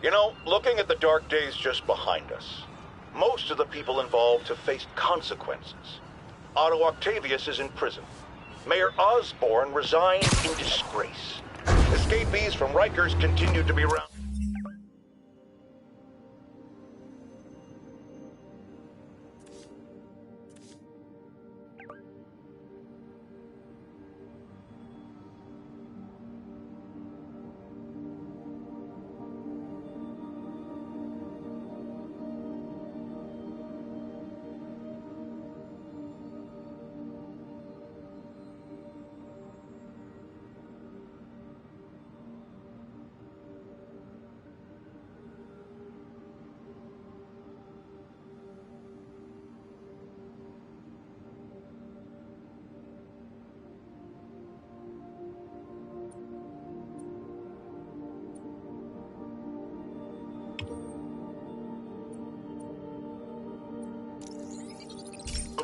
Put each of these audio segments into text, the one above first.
You know, looking at the dark days just behind us, most of the people involved have faced consequences. Otto Octavius is in prison. Mayor Osborn resigned in disgrace. Escapees from Rikers continue to be around.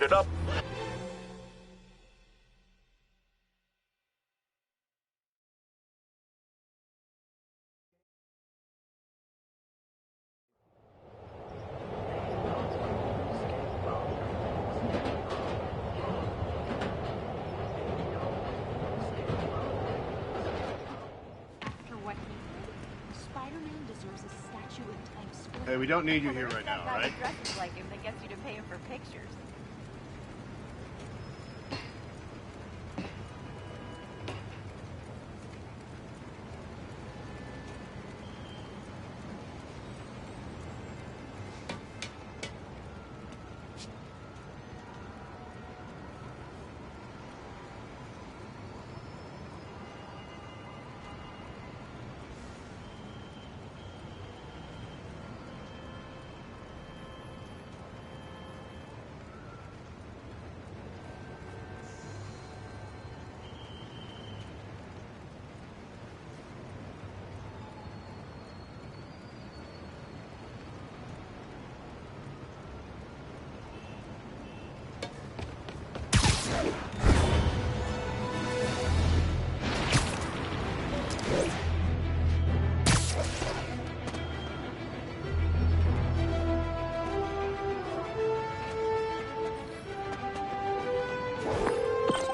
It up. After what he did, Spiderman deserves a statue in Times Square. Hey, we don't need you here right now, Got right? dresses like him that gets you to pay him for pictures.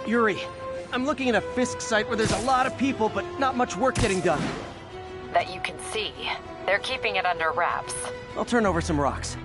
Yuri, I'm looking at a Fisk site where there's a lot of people, but not much work getting done. That you can see. They're keeping it under wraps. I'll turn over some rocks.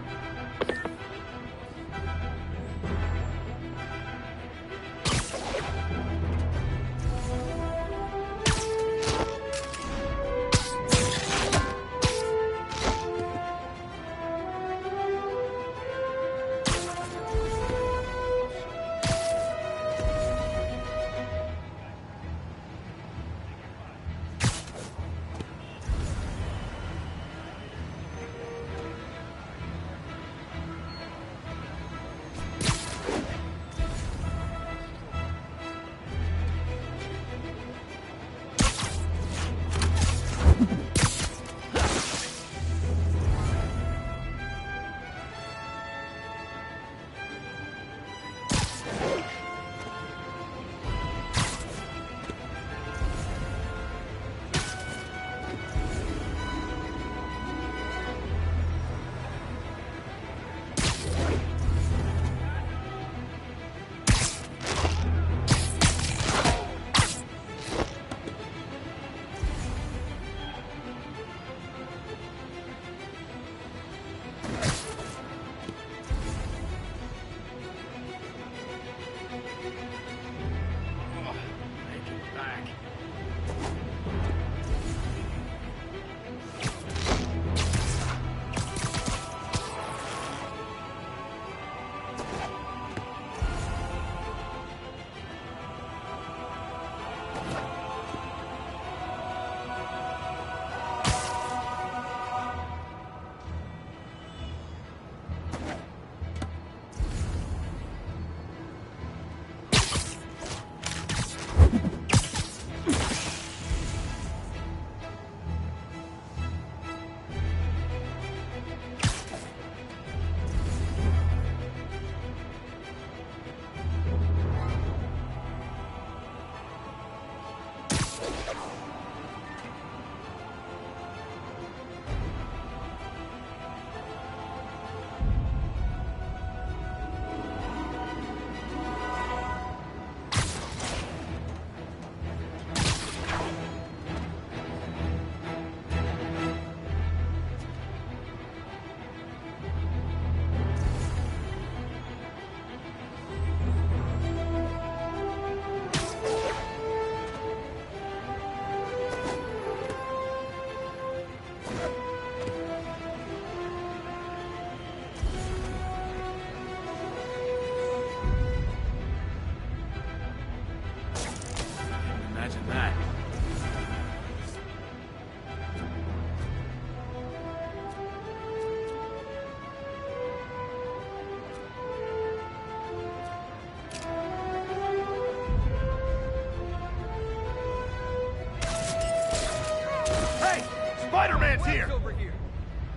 Spider-Man's here! Over here.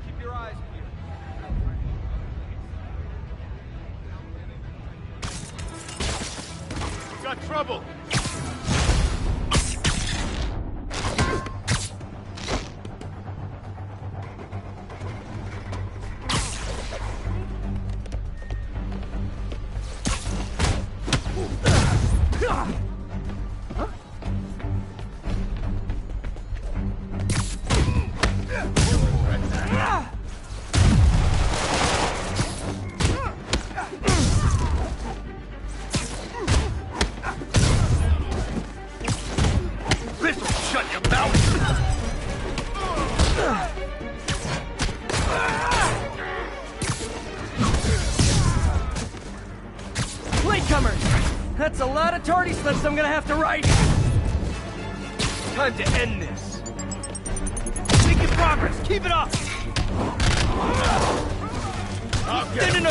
Keep your eyes peeled. We got trouble! That's a lot of tardy slips I'm gonna have to write. Time to end this. Making progress. Keep it up. Get in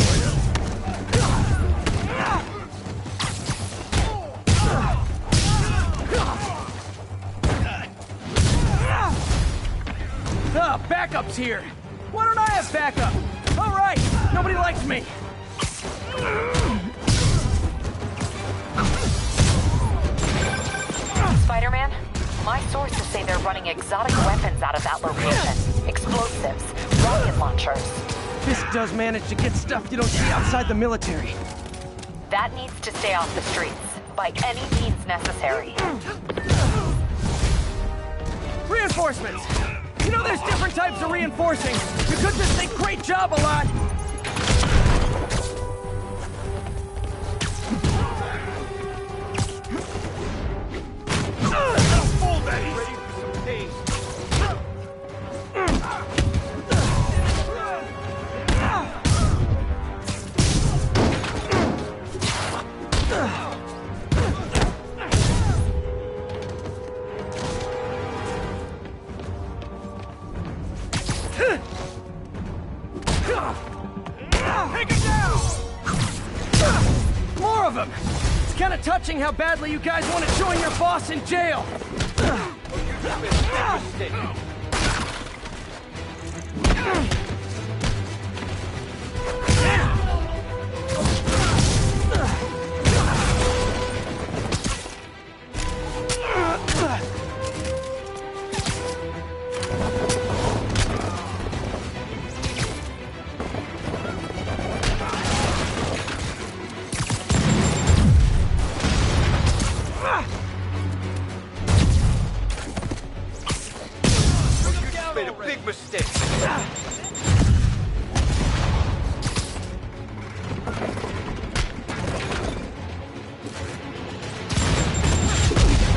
Backup's here. Why don't I have backup? All right. Nobody likes me. Spider-Man, my sources say they're running exotic weapons out of that location. Explosives, rocket launchers. Fisk does manage to get stuff you don't see outside the military. That needs to stay off the streets, by any means necessary. Reinforcements! You know there's different types of reinforcing. You could just say great job a lot. More of them! It's kind of touching how badly you guys want to join your boss in jail! Made a big mistake.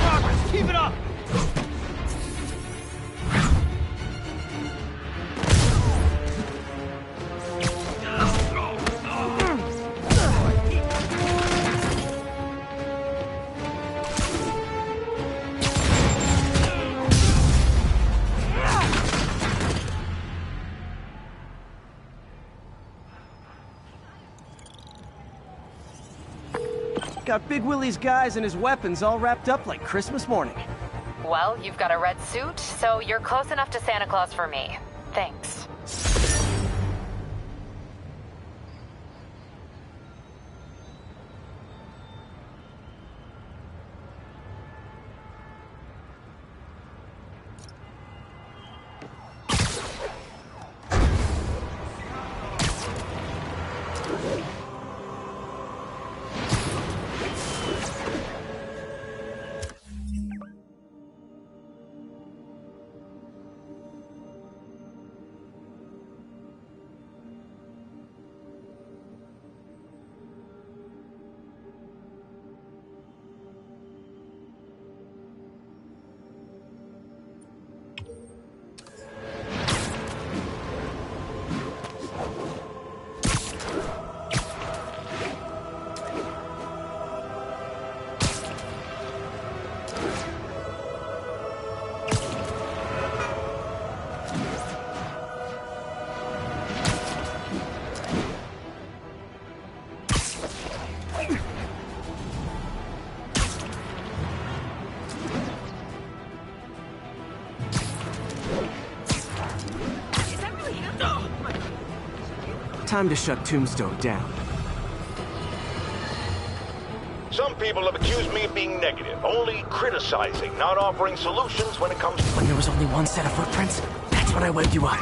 Progress! Keep it up! Got Big Willie's guys and his weapons all wrapped up like Christmas morning. Well, you've got a red suit, so you're close enough to Santa Claus for me. Thanks. Time to shut Tombstone down. Some people have accused me of being negative, only criticizing, not offering solutions when it comes to... When there was only one set of footprints, that's when I wake you up.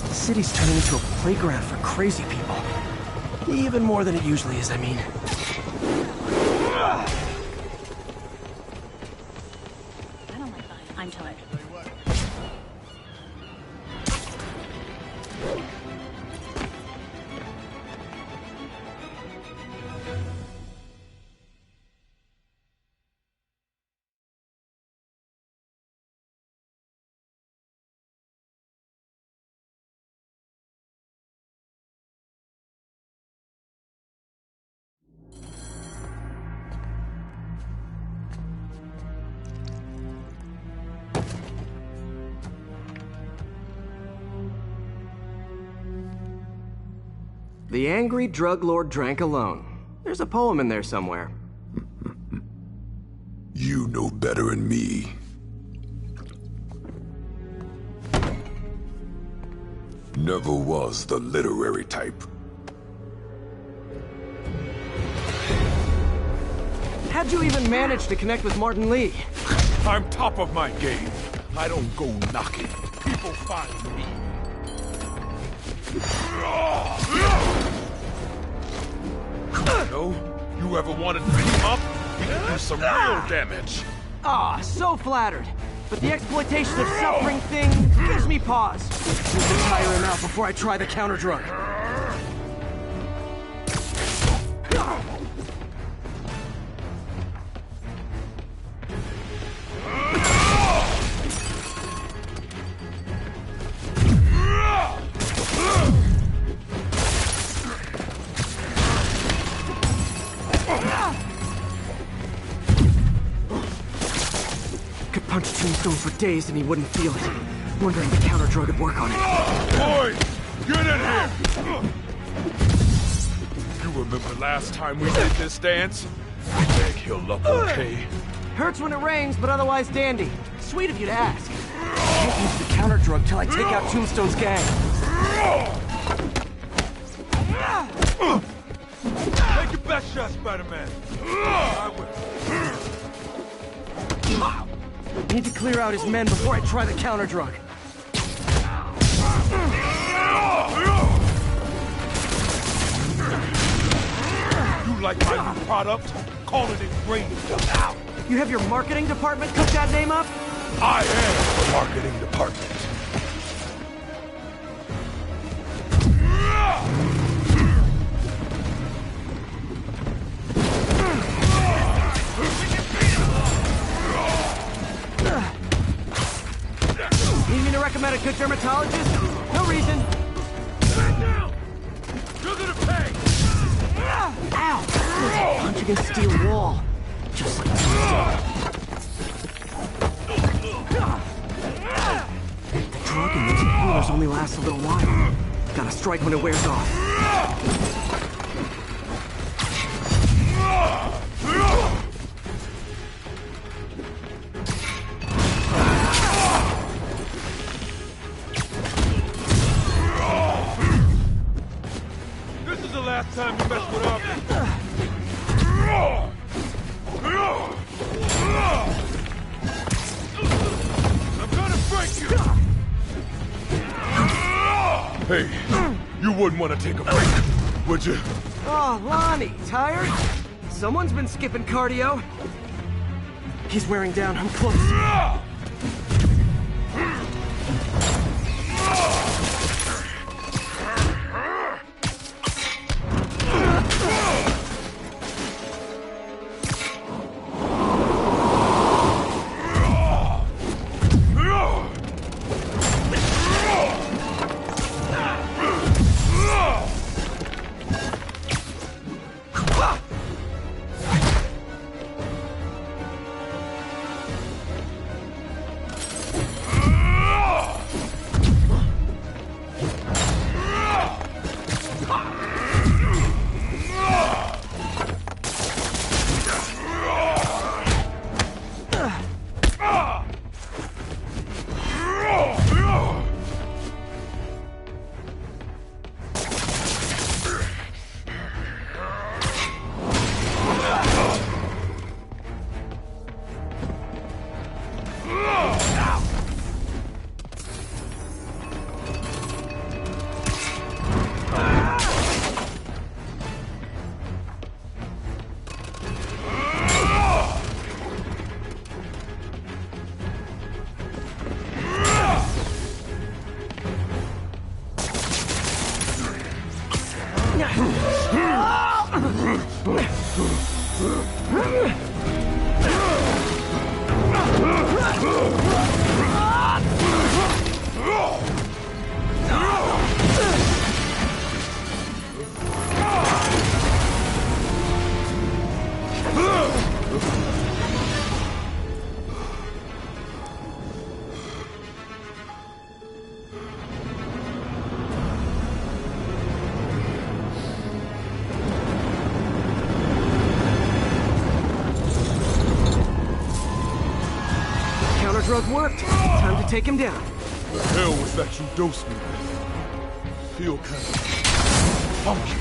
The city's turning into a playground for crazy people. Even more than it usually is, I mean. I don't like lying. I'm tired. The angry drug lord drank alone. There's a poem in there somewhere. You know better than me. Never was the literary type. How'd you even manage to connect with Martin Lee? I'm top of my game. I don't go knocking. People find me. No? You ever wanted to beat up? We can do some real damage. Ah, so flattered. But the exploitation of suffering thing gives me pause. Need to tire him out before I try the counter drug. Could punch Tombstone for days and he wouldn't feel it. Wondering if the counter drug would work on it. Boys, get in here! You remember last time we did this dance? I think he'll up okay. Hurts when it rains, but otherwise dandy. Sweet of you to ask. I can't use the counter drug till I take out Tombstone's gang. Take your best shot, Spider-Man. I will. Need to clear out his men before I try the counter drug. You like my new product? Call it engraved. You have your marketing department cook that name up? I am the marketing department. Need me to recommend a good dermatologist? No reason. You're gonna pay! Ow! There's a punch against steel wall. Just like the drug and its inhalers only last a little while. Gotta strike when it wears off. This is the last time you mess with our people. I'm gonna break you! Hey, you wouldn't want to take a break, would you? Oh, Lonnie, tired? Someone's been skipping cardio. He's wearing down. I'm close. Drug worked. Time to take him down. The hell was that you dosed me with? Feel kind of funky.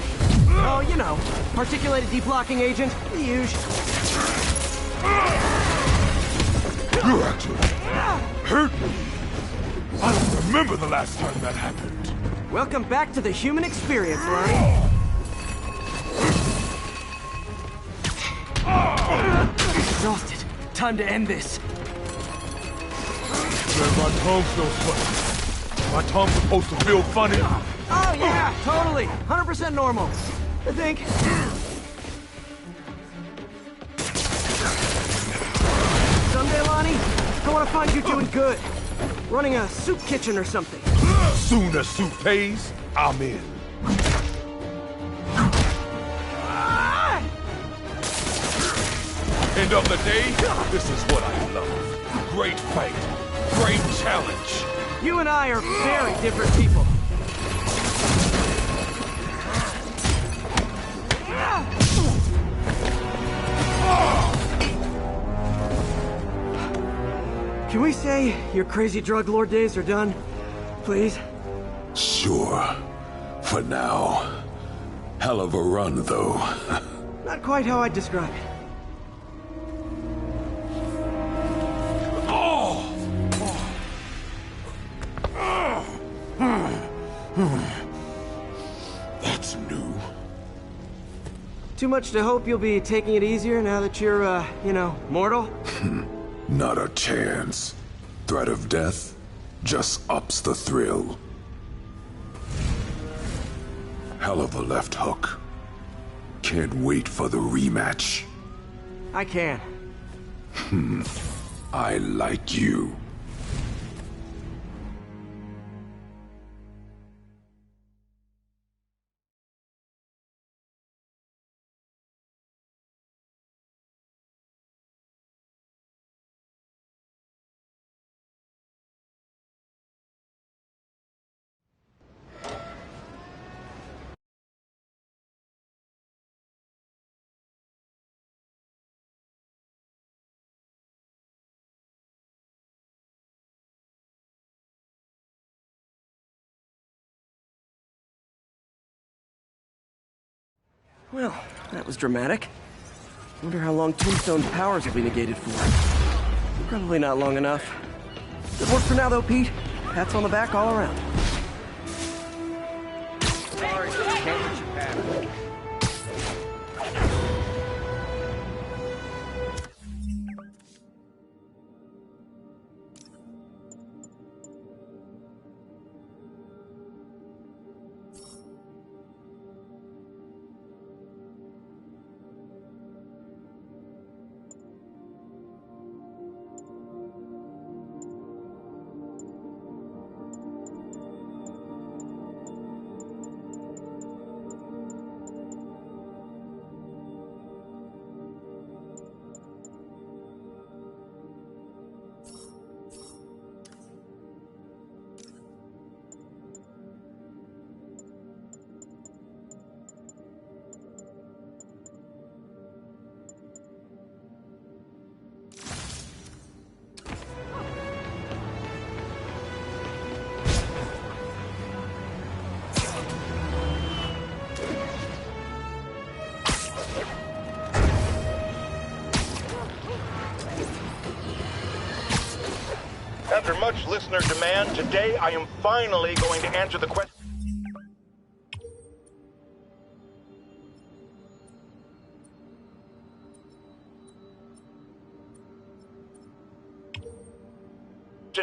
Oh, you know, particulated deblocking agent. The usual. You actually hurt me. I don't remember the last time that happened. Welcome back to the human experience, Lonnie. Exhausted. Time to end this. Man, my tongue feels funny. My tongue's supposed to feel funny. Oh, yeah, totally. 100% normal. I think. Someday, Lonnie, I want to find you doing good. Running a soup kitchen or something. Soon as soup pays, I'm in. End of the day, this is what I love. Great fight. Great challenge. You and I are very different people. Can we say your crazy drug lord days are done? Please? Sure. For now. Hell of a run, though. Not quite how I'd describe it. That's new. Too much to hope you'll be taking it easier now that you're, you know, mortal? Not a chance. Threat of death just ups the thrill. Hell of a left hook. Can't wait for the rematch. I can. I like you. Well, that was dramatic. Wonder how long Tombstone's powers will be negated for. Probably not long enough. Good work for now, though, Pete. Pats on the back all around. Sorry, can't let you pass. After much listener demand, today I am finally going to answer the question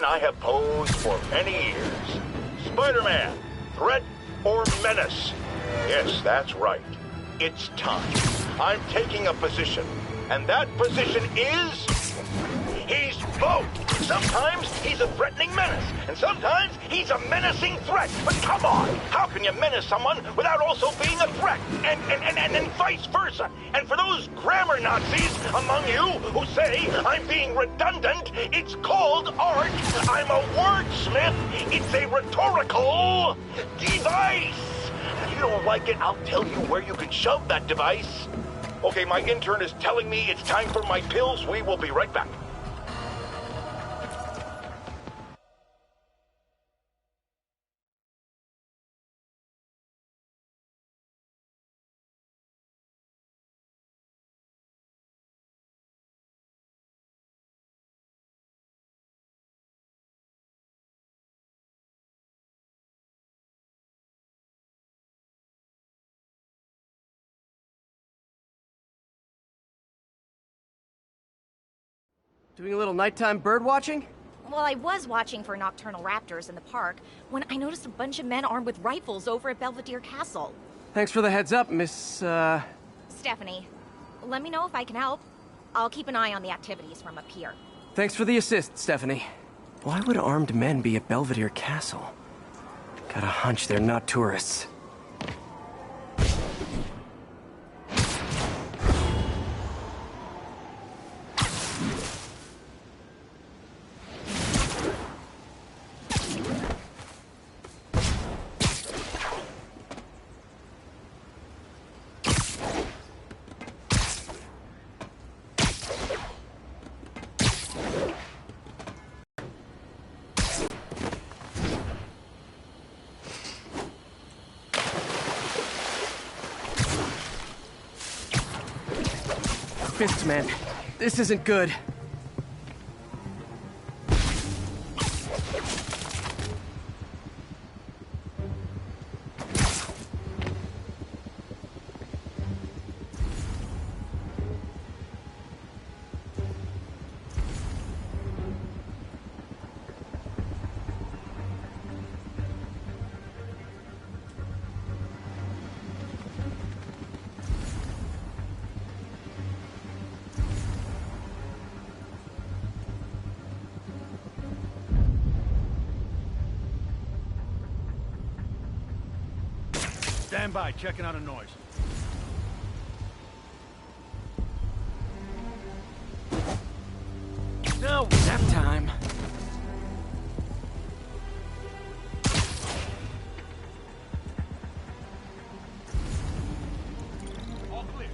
I have posed for many years. Spider-Man, threat or menace? Yes, that's right. It's time. I'm taking a position, and that position is... he's both. Sometimes he's a threatening menace, and sometimes he's a menacing threat. But come on, how can you menace someone without also being a threat? And vice versa. And for those grammar Nazis among you who say I'm being redundant, it's called art. I'm a wordsmith. It's a rhetorical device. If you don't like it, I'll tell you where you can shove that device. Okay, my intern is telling me it's time for my pills. We will be right back. Doing a little nighttime bird watching? Well, I was watching for nocturnal raptors in the park when I noticed a bunch of men armed with rifles over at Belvedere Castle. Thanks for the heads up, Miss, Stephanie, let me know if I can help. I'll keep an eye on the activities from up here. Thanks for the assist, Stephanie. Why would armed men be at Belvedere Castle? Got a hunch they're not tourists. Fists, man. This isn't good. Stand by, checking out a noise. No, nap time. All clear.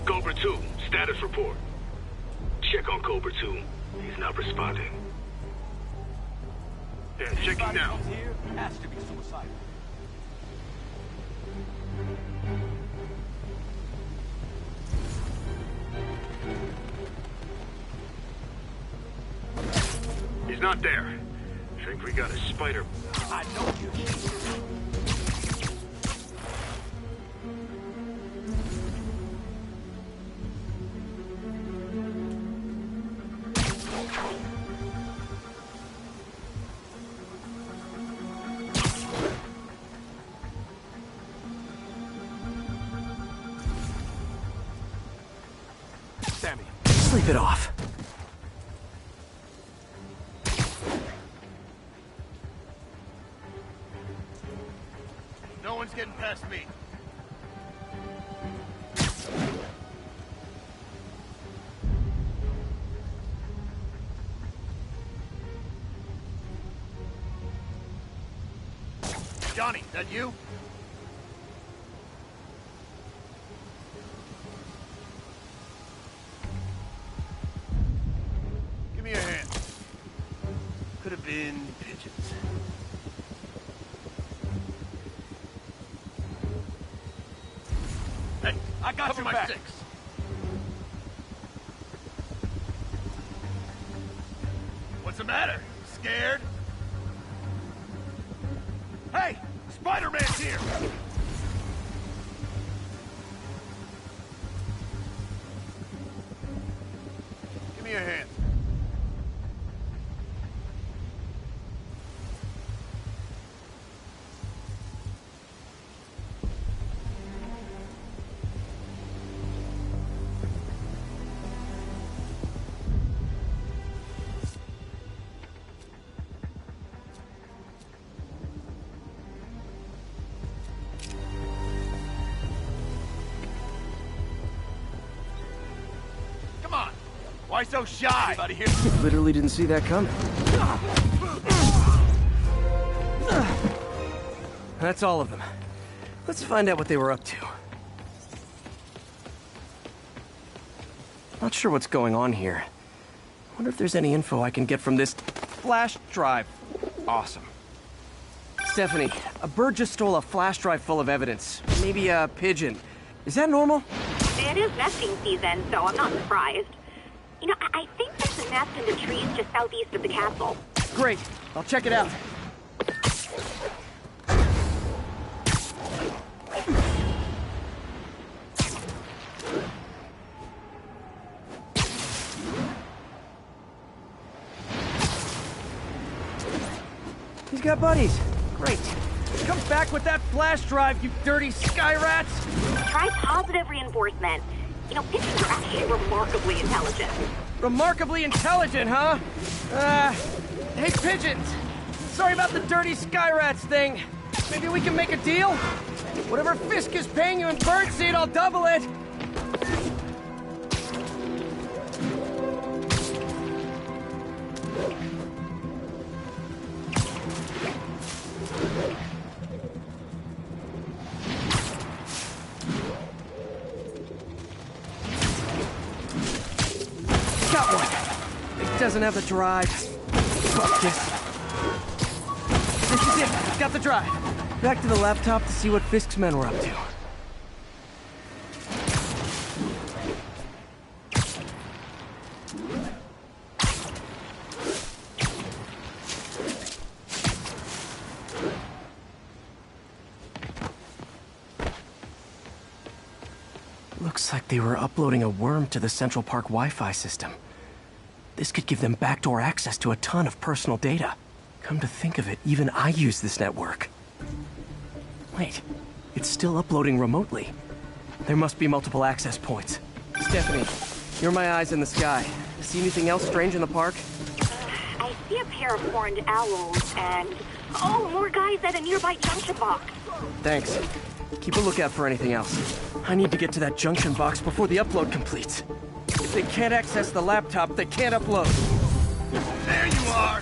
Cobra 2, status report. Check on Cobra 2. He's not responding. Yeah, checking now. Here has to be suicidal. He's not there. Think we got a spider. I know you. Sammy. Sleep it off. No one's getting past me. Johnny, that you? Hey, I got your back. What's the matter? Scared? Hey! Spider-Man's here! Give me a hand. Why so shy? Anybody here? Literally didn't see that coming. That's all of them. Let's find out what they were up to. Not sure what's going on here. Wonder if there's any info I can get from this flash drive. Awesome. Stephanie, a bird just stole a flash drive full of evidence. Maybe a pigeon. Is that normal? It is nesting season, so I'm not surprised. You know, I think there's a nest in the trees just southeast of the castle. Great. I'll check it out. He's got buddies. Great. Come back with that flash drive, you dirty sky rats! Try positive reinforcement. You know, pigeons are actually remarkably intelligent. Remarkably intelligent, huh? Hey, pigeons! Sorry about the dirty sky rats thing. Maybe we can make a deal? Whatever Fisk is paying you in birdseed, I'll double it! Got one. It doesn't have the drive. Fuck this. This is it. Got the drive. Back to the laptop to see what Fisk's men were up to. Looks like they were uploading a worm to the Central Park Wi-Fi system. This could give them backdoor access to a ton of personal data. Come to think of it, even I use this network. Wait, it's still uploading remotely. There must be multiple access points. Stephanie, you're my eyes in the sky. See anything else strange in the park? I see a pair of horned owls and... oh, more guys at a nearby junction box. Thanks. Keep a lookout for anything else. I need to get to that junction box before the upload completes. If they can't access the laptop, they can't upload. There you are!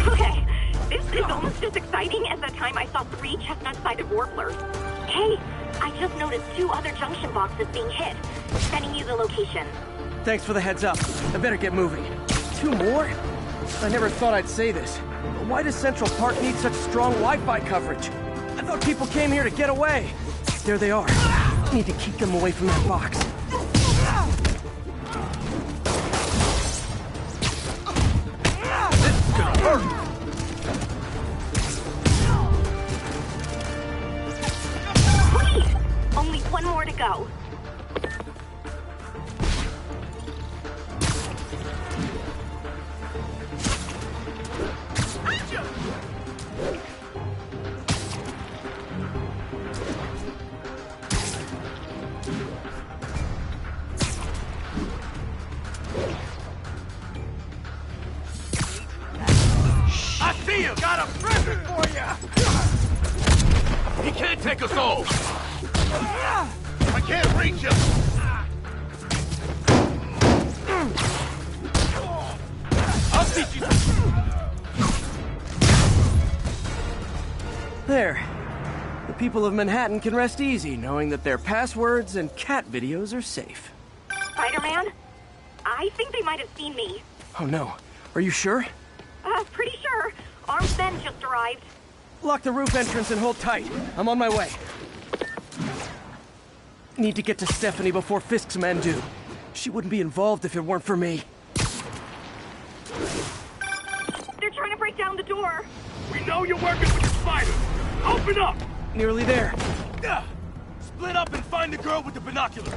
Okay, this is almost as exciting as the time I saw 3 chestnut-sided warblers. Hey, I just noticed 2 other junction boxes being hit. Sending you the location. Thanks for the heads up. I better get moving. 2 more? I never thought I'd say this, but why does Central Park need such strong Wi-Fi coverage? I thought people came here to get away. There they are. I need to keep them away from that box. This is gonna hurt! Please! Only 1 more to go. I see you! Got a present for you! He can't take us all! I can't reach him! I'll teach you! There. The people of Manhattan can rest easy knowing that their passwords and cat videos are safe. Spider-Man? I think they might have seen me. Oh no. Are you sure? Pretty sure. Armed men just arrived. Lock the roof entrance and hold tight. I'm on my way. Need to get to Stephanie before Fisk's men do. She wouldn't be involved if it weren't for me. They're trying to break down the door. We know you're working with the spiders. Open up! Nearly there. Split up and find the girl with the binoculars.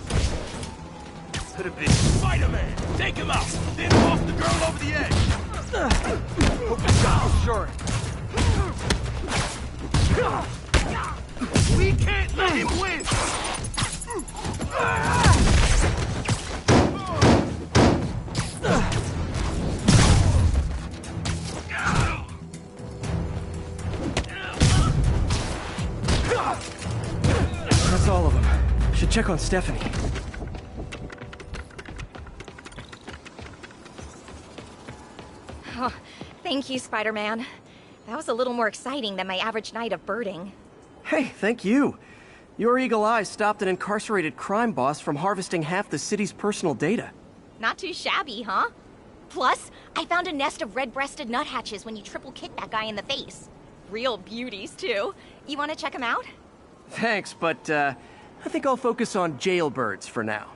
Could have been Spider-Man. Take him out. Then toss the girl over the edge. Sure. We can't let him win. That's all of them. Should check on Stephanie. Oh, thank you, Spider-Man. That was a little more exciting than my average night of birding. Hey, thank you. Your eagle eyes stopped an incarcerated crime boss from harvesting half the city's personal data. Not too shabby, huh? Plus, I found a nest of red-breasted nuthatches when you triple kicked that guy in the face. Real beauties, too. You want to check them out? Thanks, but I think I'll focus on jailbirds for now.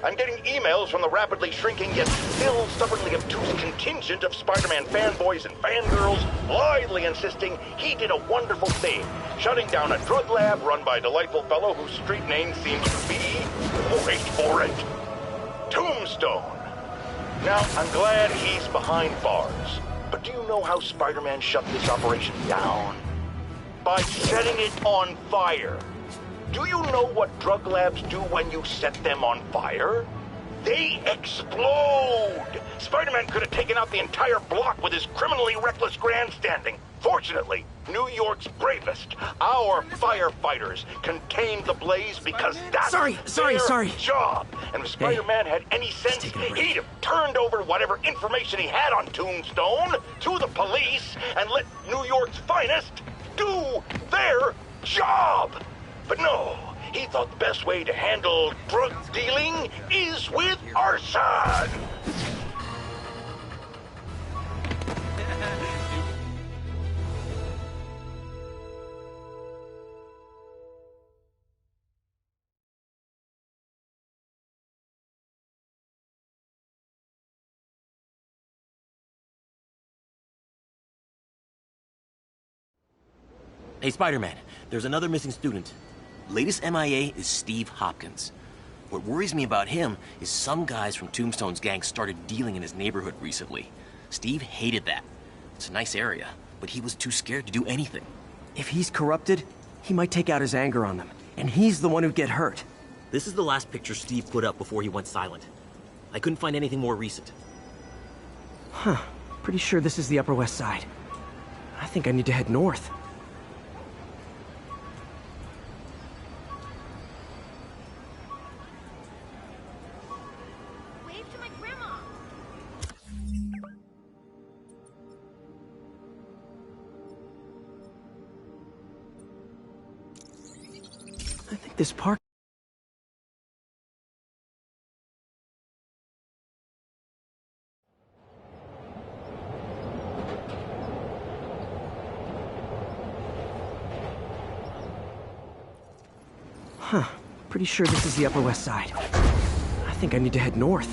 I'm getting emails from the rapidly shrinking yet still stubbornly obtuse contingent of Spider-Man fanboys and fangirls blithely insisting he did a wonderful thing, shutting down a drug lab run by a delightful fellow whose street name seems to be, wait for it, Tombstone. Now, I'm glad he's behind bars, but do you know how Spider-Man shut this operation down? By setting it on fire. Do you know what drug labs do when you set them on fire? They explode! Spider-Man could have taken out the entire block with his criminally reckless grandstanding. Fortunately, New York's bravest, our firefighters, contained the blaze because that's their job. And if Spider-Man had any sense, he'd have turned over whatever information he had on Tombstone to the police and let New York's finest do their job. But no, he thought the best way to handle drug dealing is with arson. Hey, Spider-Man, there's another missing student. Latest MIA is Steve Hopkins. What worries me about him is some guys from Tombstone's gang started dealing in his neighborhood recently. Steve hated that. It's a nice area, but he was too scared to do anything. If he's corrupted, he might take out his anger on them, and he's the one who'd get hurt. This is the last picture Steve put up before he went silent. I couldn't find anything more recent. Huh. Pretty sure this is the Upper West Side. I think I need to head north. This park... Huh. Pretty sure this is the Upper West Side. I think I need to head north.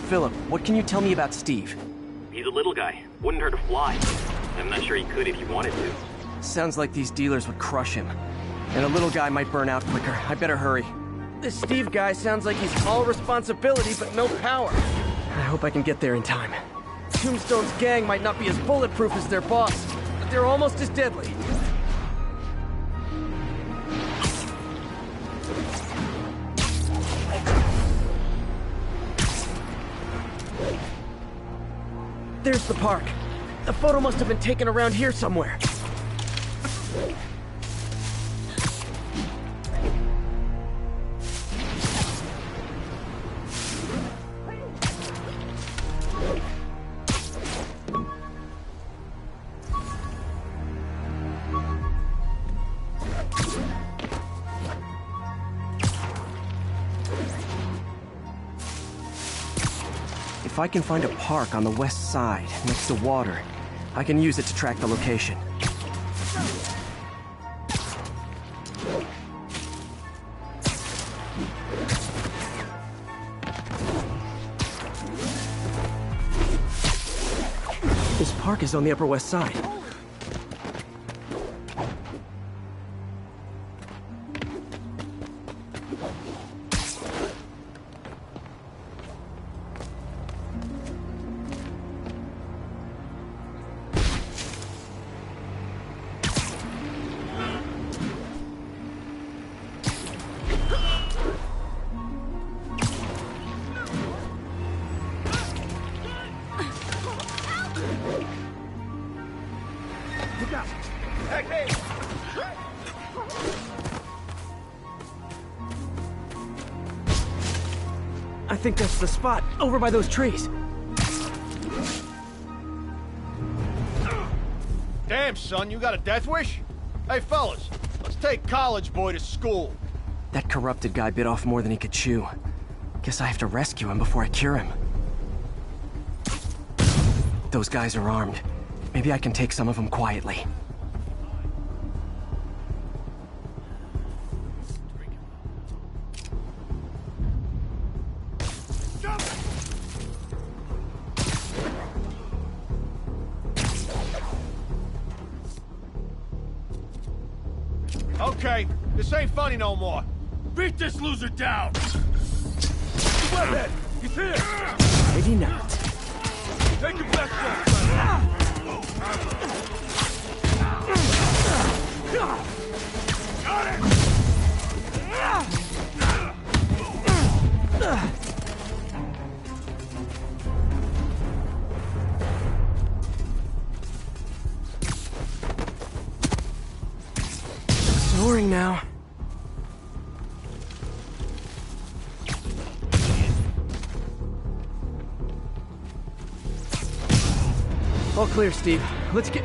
Philip, what can you tell me about Steve? He's a little guy. Wouldn't hurt to fly. I'm not sure he could if he wanted to. Sounds like these dealers would crush him. And a little guy might burn out quicker. I better hurry. This Steve guy sounds like he's all responsibility but no power. I hope I can get there in time. Tombstone's gang might not be as bulletproof as their boss, but they're almost as deadly. There's the park. The photo must have been taken around here somewhere. If I can find a park on the west side, next to water, I can use it to track the location. This park is on the Upper West Side. I think that's the spot, over by those trees. Damn, son, you got a death wish? Hey, fellas, let's take college boy to school. That corrupted guy bit off more than he could chew. Guess I have to rescue him before I cure him. Those guys are armed. Maybe I can take some of them quietly. Okay, this ain't funny no more. Beat this loser down! Webhead, he's here! Maybe not. Take him back there! Got it! Snoring now. All clear, Steve. Let's get...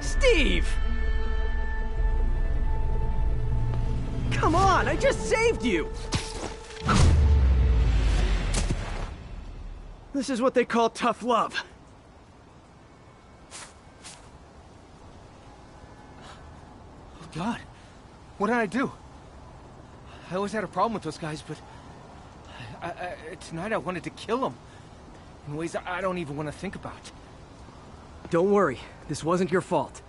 Steve! Come on, I just saved you! This is what they call tough love. Oh, God. What did I do? I always had a problem with those guys, but... tonight I wanted to kill them. In ways I don't even want to think about. Don't worry, this wasn't your fault.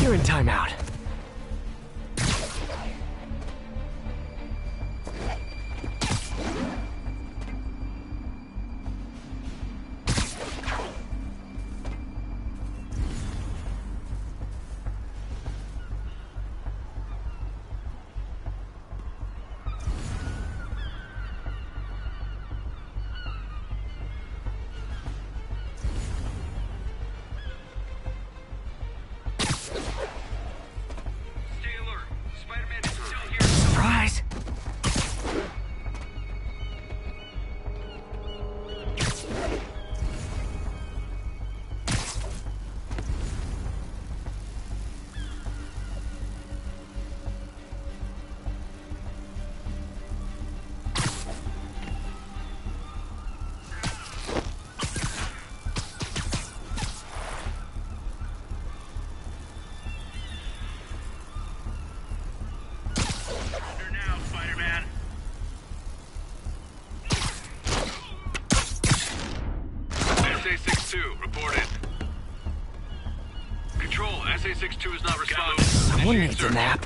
You're in timeout. Surprise! SA-62, reported. Control, SA-62 is not responding. Someone needs a nap.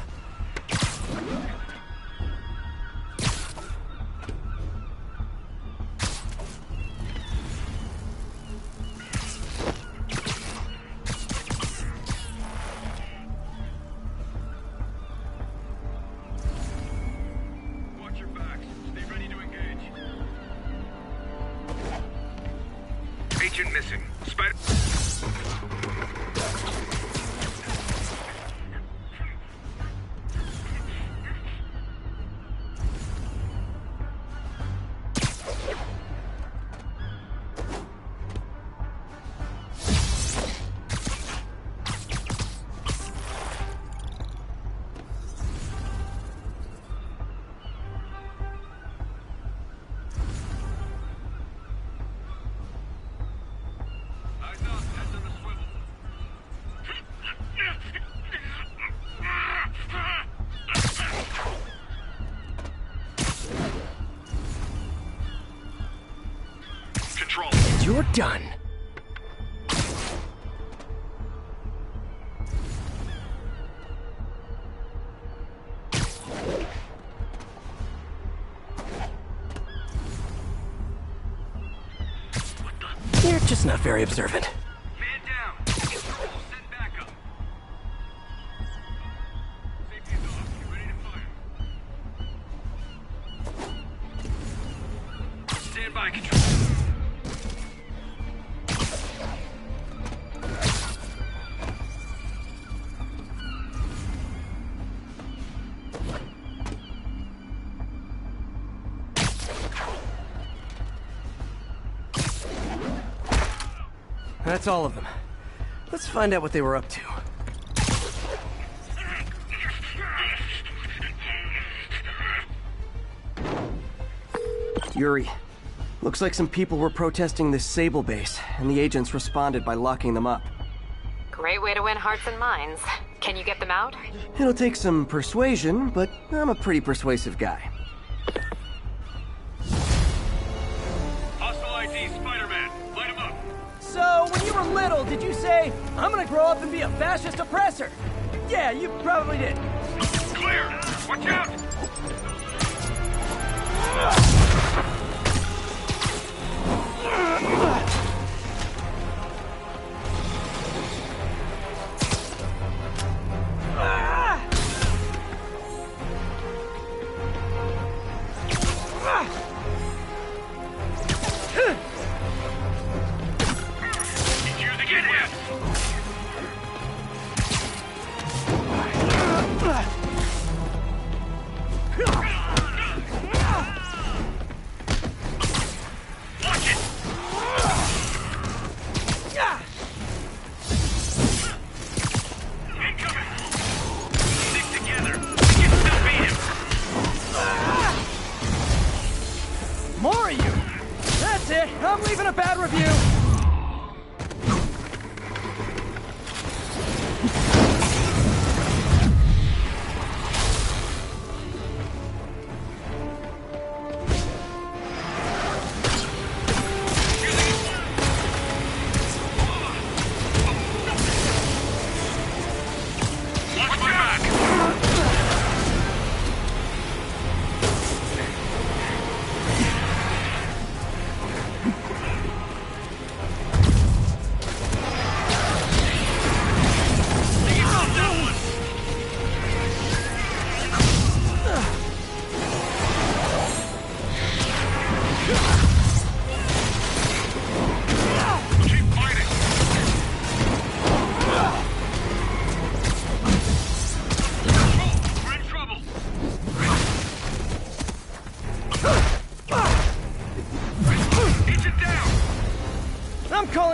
Watch your backs. Stay ready to engage. Agent missing. Spider... Control. You're done. You're just not very observant. Man down. Control, send backup. Safety is off. Get ready to fire. Stand by, Control. That's all of them. Let's find out what they were up to. Yuri, looks like some people were protesting this Sable base, and the agents responded by locking them up. Great way to win hearts and minds. Can you get them out? It'll take some persuasion, but I'm a pretty persuasive guy. Hostile ID, Spiderman. Light him up. So, when you were little, did you say, I'm gonna grow up and be a fascist oppressor? Yeah, you probably did. Clear. Watch out.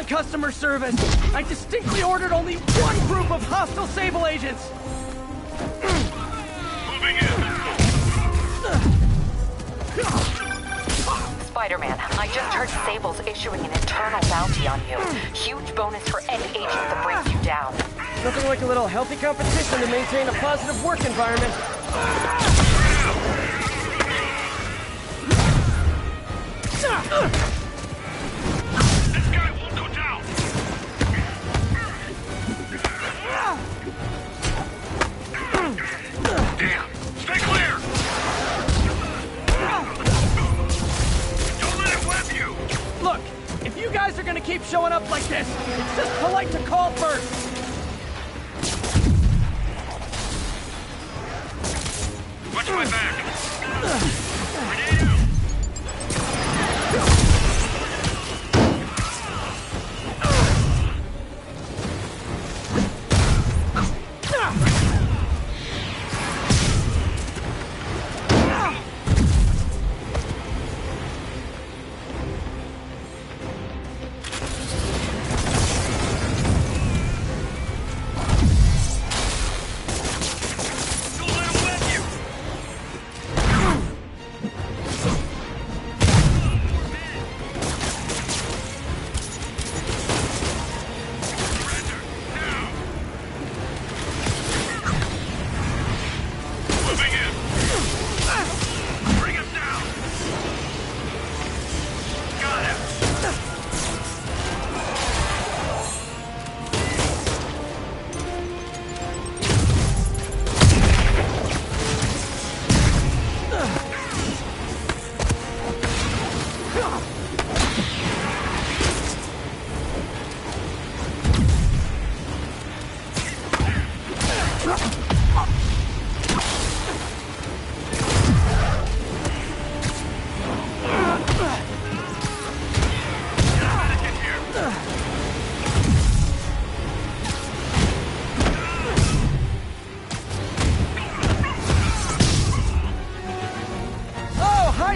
customer service. I distinctly ordered only one group of hostile Sable agents. Moving in. Spider-Man, I just heard Sable's issuing an internal bounty on you. Huge bonus for any agent that brings you down. Nothing like a little healthy competition to maintain a positive work environment. This guy won't go down. Damn! Stay clear! Don't let it web you! Look, if you guys are gonna keep showing up like this, it's just polite to call first. Watch my back!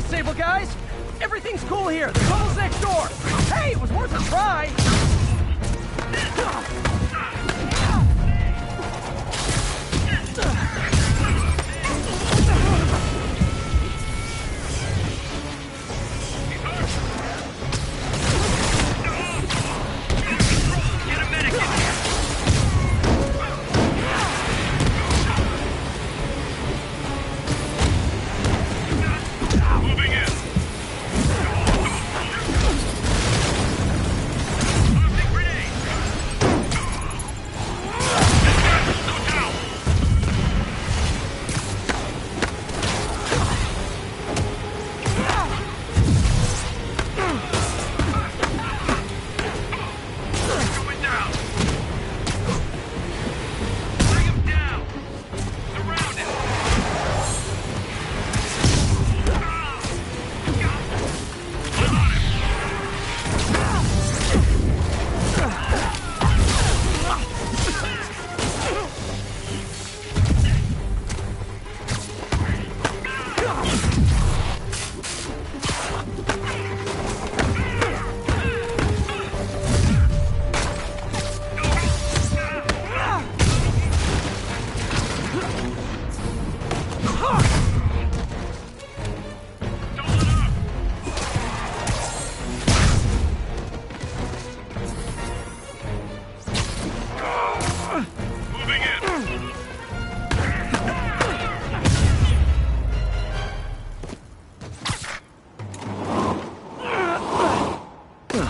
Sable guys! Everything's cool here. The tunnel's next door. Hey, it was worth a try.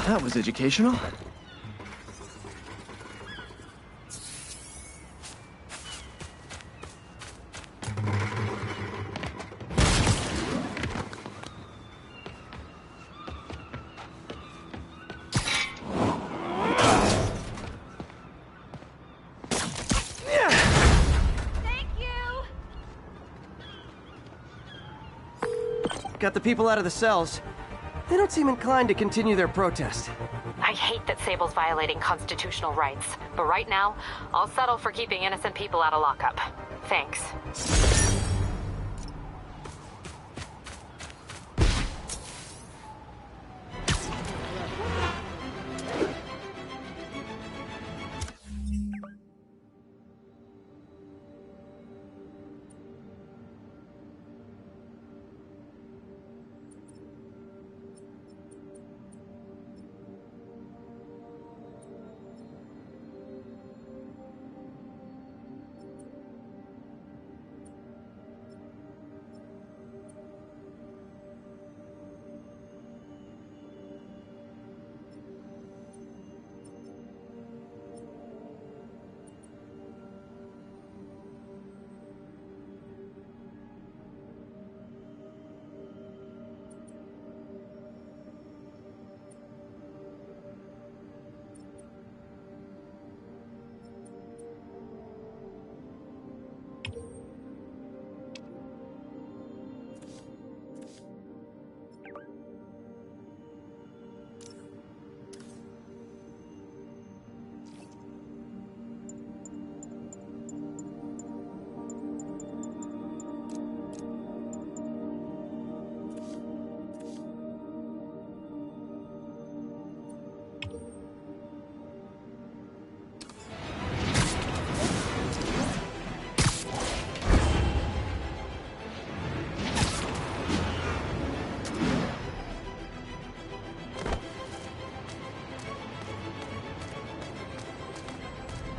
That was educational. Got the people out of the cells. They don't seem inclined to continue their protest. I hate that Sable's violating constitutional rights, but right now, I'll settle for keeping innocent people out of lockup. Thanks.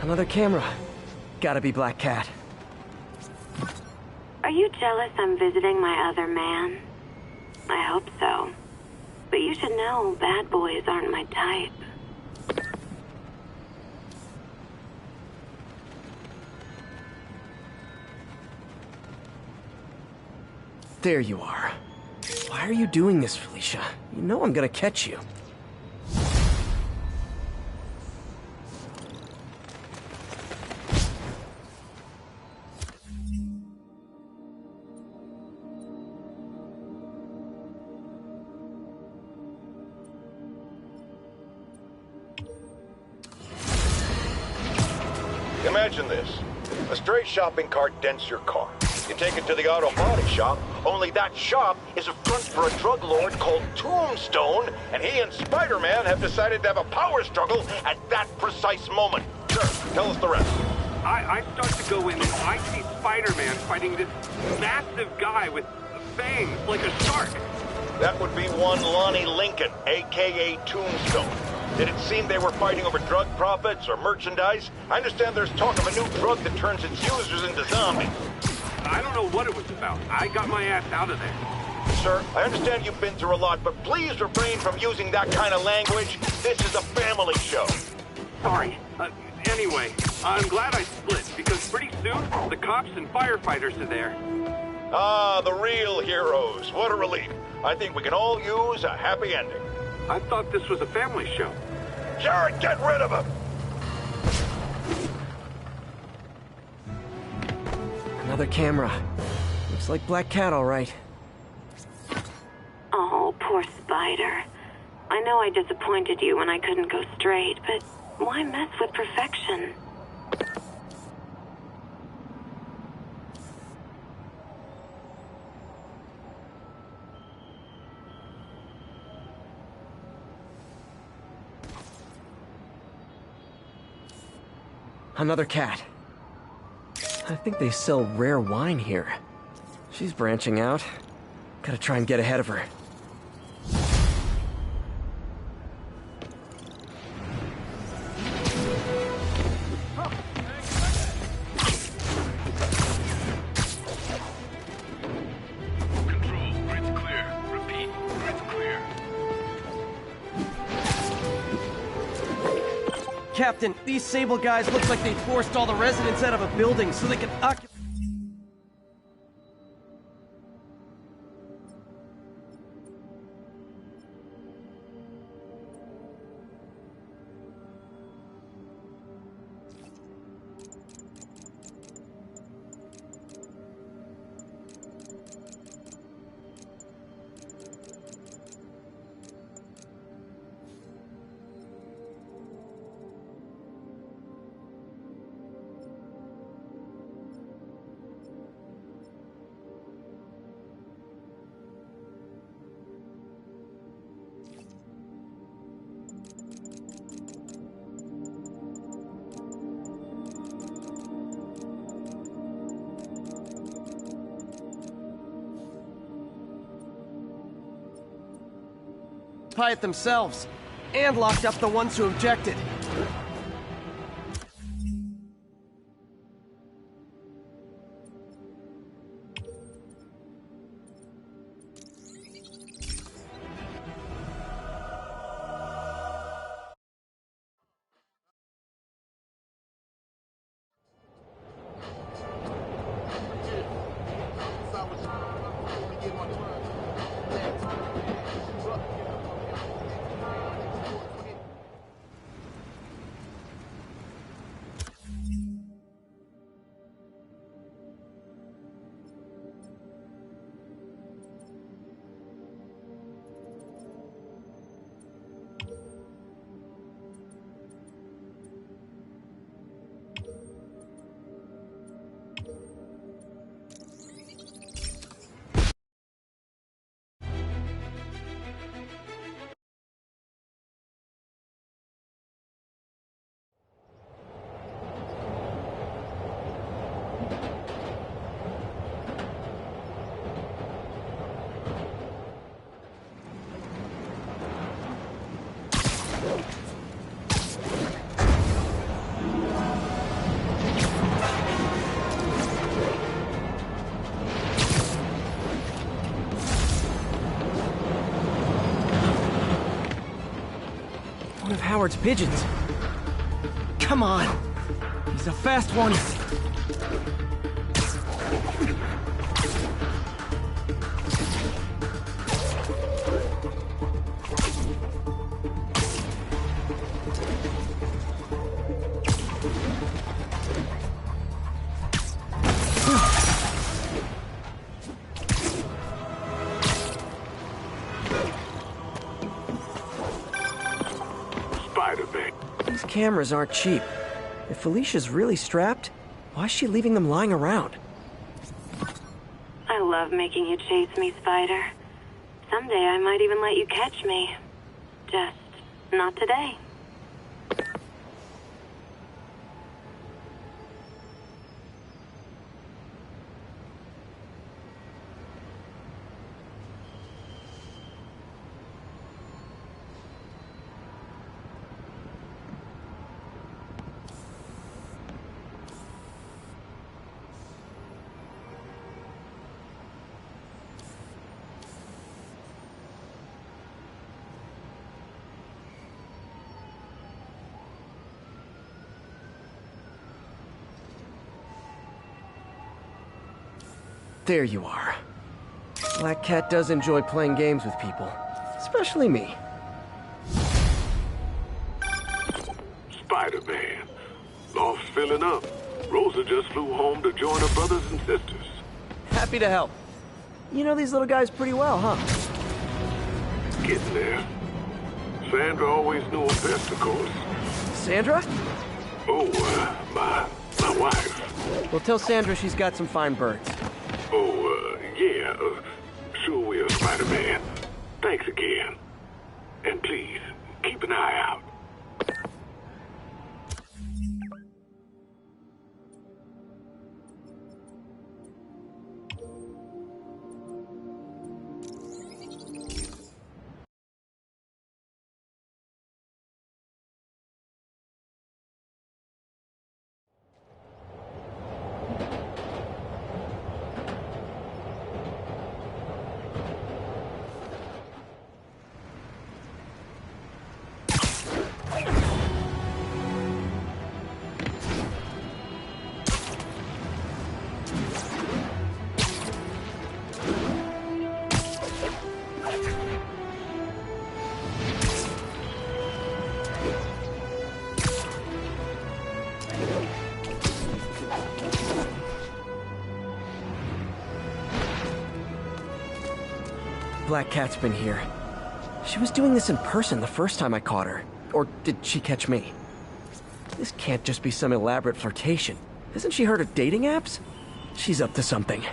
Another camera. Gotta be Black Cat. Are you jealous I'm visiting my other man? I hope so. But you should know, bad boys aren't my type. There you are. Why are you doing this, Felicia? You know I'm gonna catch you. Imagine this. A stray shopping cart dents your car. You take it to the auto body shop, only that shop is a front for a drug lord called Tombstone, and he and Spiderman have decided to have a power struggle at that precise moment. Sir, tell us the rest. I start to go in and I see Spiderman fighting this massive guy with fangs like a shark. That would be one Lonnie Lincoln, a.k.a. Tombstone. Did it seem they were fighting over drug profits or merchandise? I understand there's talk of a new drug that turns its users into zombies. I don't know what it was about. I got my ass out of there. Sir, I understand you've been through a lot, but please refrain from using that kind of language. This is a family show. Sorry. Anyway, I'm glad I split, because pretty soon, the cops and firefighters are there. Ah, the real heroes. What a relief. I think we can all use a happy ending. I thought this was a family show. Jared, get rid of him! Another camera. Looks like Black Cat, all right. Oh, poor Spider. I know I disappointed you when I couldn't go straight, but why mess with perfection? Another cat. I think they sell rare wine here. She's branching out. Gotta try and get ahead of her. Control, grid's clear. Repeat, grid's clear. Captain, these Sable guys look like they forced all the residents out of a building so they can occupy... it themselves, and locked up the ones who objected. Howard's pigeons. Come on. He's a fast one. Spider-Man. These cameras aren't cheap. If Felicia's really strapped, why is she leaving them lying around? I love making you chase me, Spider. Someday I might even let you catch me. Just not today. There you are. Black Cat does enjoy playing games with people. Especially me. Spider-Man. Loft's filling up. Rosa just flew home to join her brothers and sisters. Happy to help. You know these little guys pretty well, huh? Getting there. Sandra always knew him best, of course. Sandra? Oh, my wife. Well, tell Sandra she's got some fine birds. Oh, yeah. Sure will, Spider-Man. Thanks again. And please, keep an eye out. Black Cat's been here. She was doing this in person the first time I caught her. Or did she catch me? This can't just be some elaborate flirtation. Hasn't she heard of dating apps? She's up to something.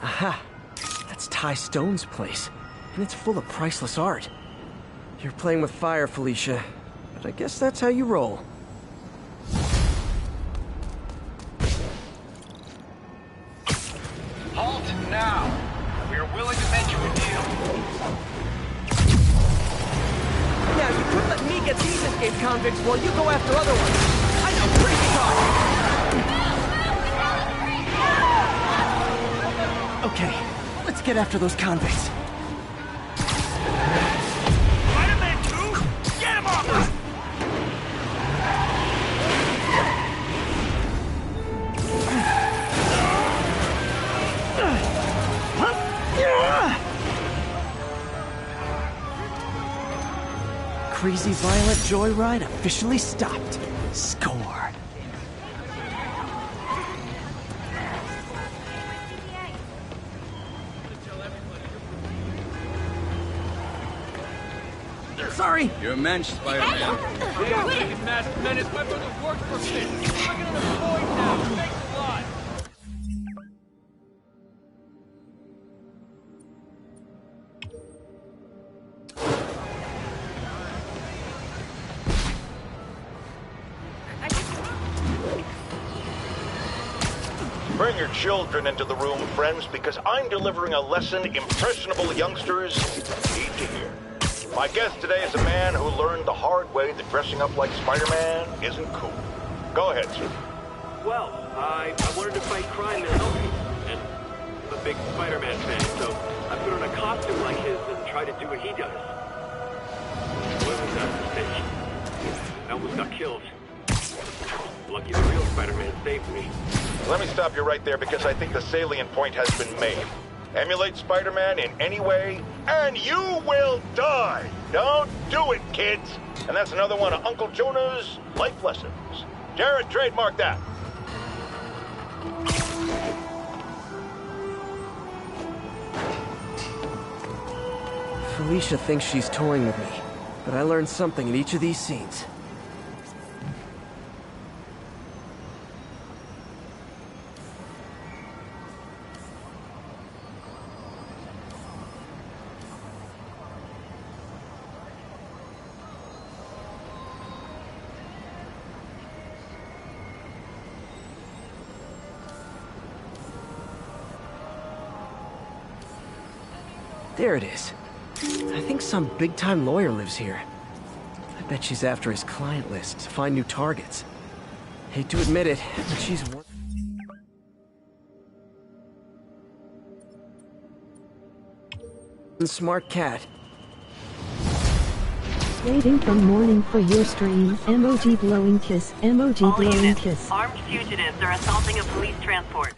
Aha! That's Ty Stone's place, and it's full of priceless art. You're playing with fire, Felicia, but I guess that's how you roll. Halt now! We are willing to make you a deal. Now, you could let me get these escaped convicts while you go after other ones. I know, crazy talk! Okay, let's get after those convicts. Spider-Man 2? Get him off! Crazy violent joyride officially stopped. Score. Sorry. You're a mensch, Spider-Man. Damn, biggest masked menace. My brother worked for me. I'm gonna avoid now. Thanks a lot. Bring your children into the room, friends, because I'm delivering a lesson impressionable youngsters need to hear. My guest today is a man who learned the hard way that dressing up like Spider-Man isn't cool. Go ahead, sir. Well, I wanted to fight crime and help you. And I'm a big Spider-Man fan, so I put on a costume like his and try to do what he does. What was that mistake? I almost got killed. Lucky the real Spider-Man saved me. Let me stop you right there because I think the salient point has been made. Emulate Spider-Man in any way, and you will die! Don't do it, kids! And that's another one of Uncle Jonah's life lessons. Jared, trademark that. Felicia thinks she's toying with me, but I learned something in each of these scenes. There it is. I think some big-time lawyer lives here. I bet she's after his client list to find new targets. Hate to admit it, but she's one... smart cat. Waiting from morning for your stream. Emoji blowing kiss. Emoji All blowing units, kiss. armed fugitives are assaulting a police transport.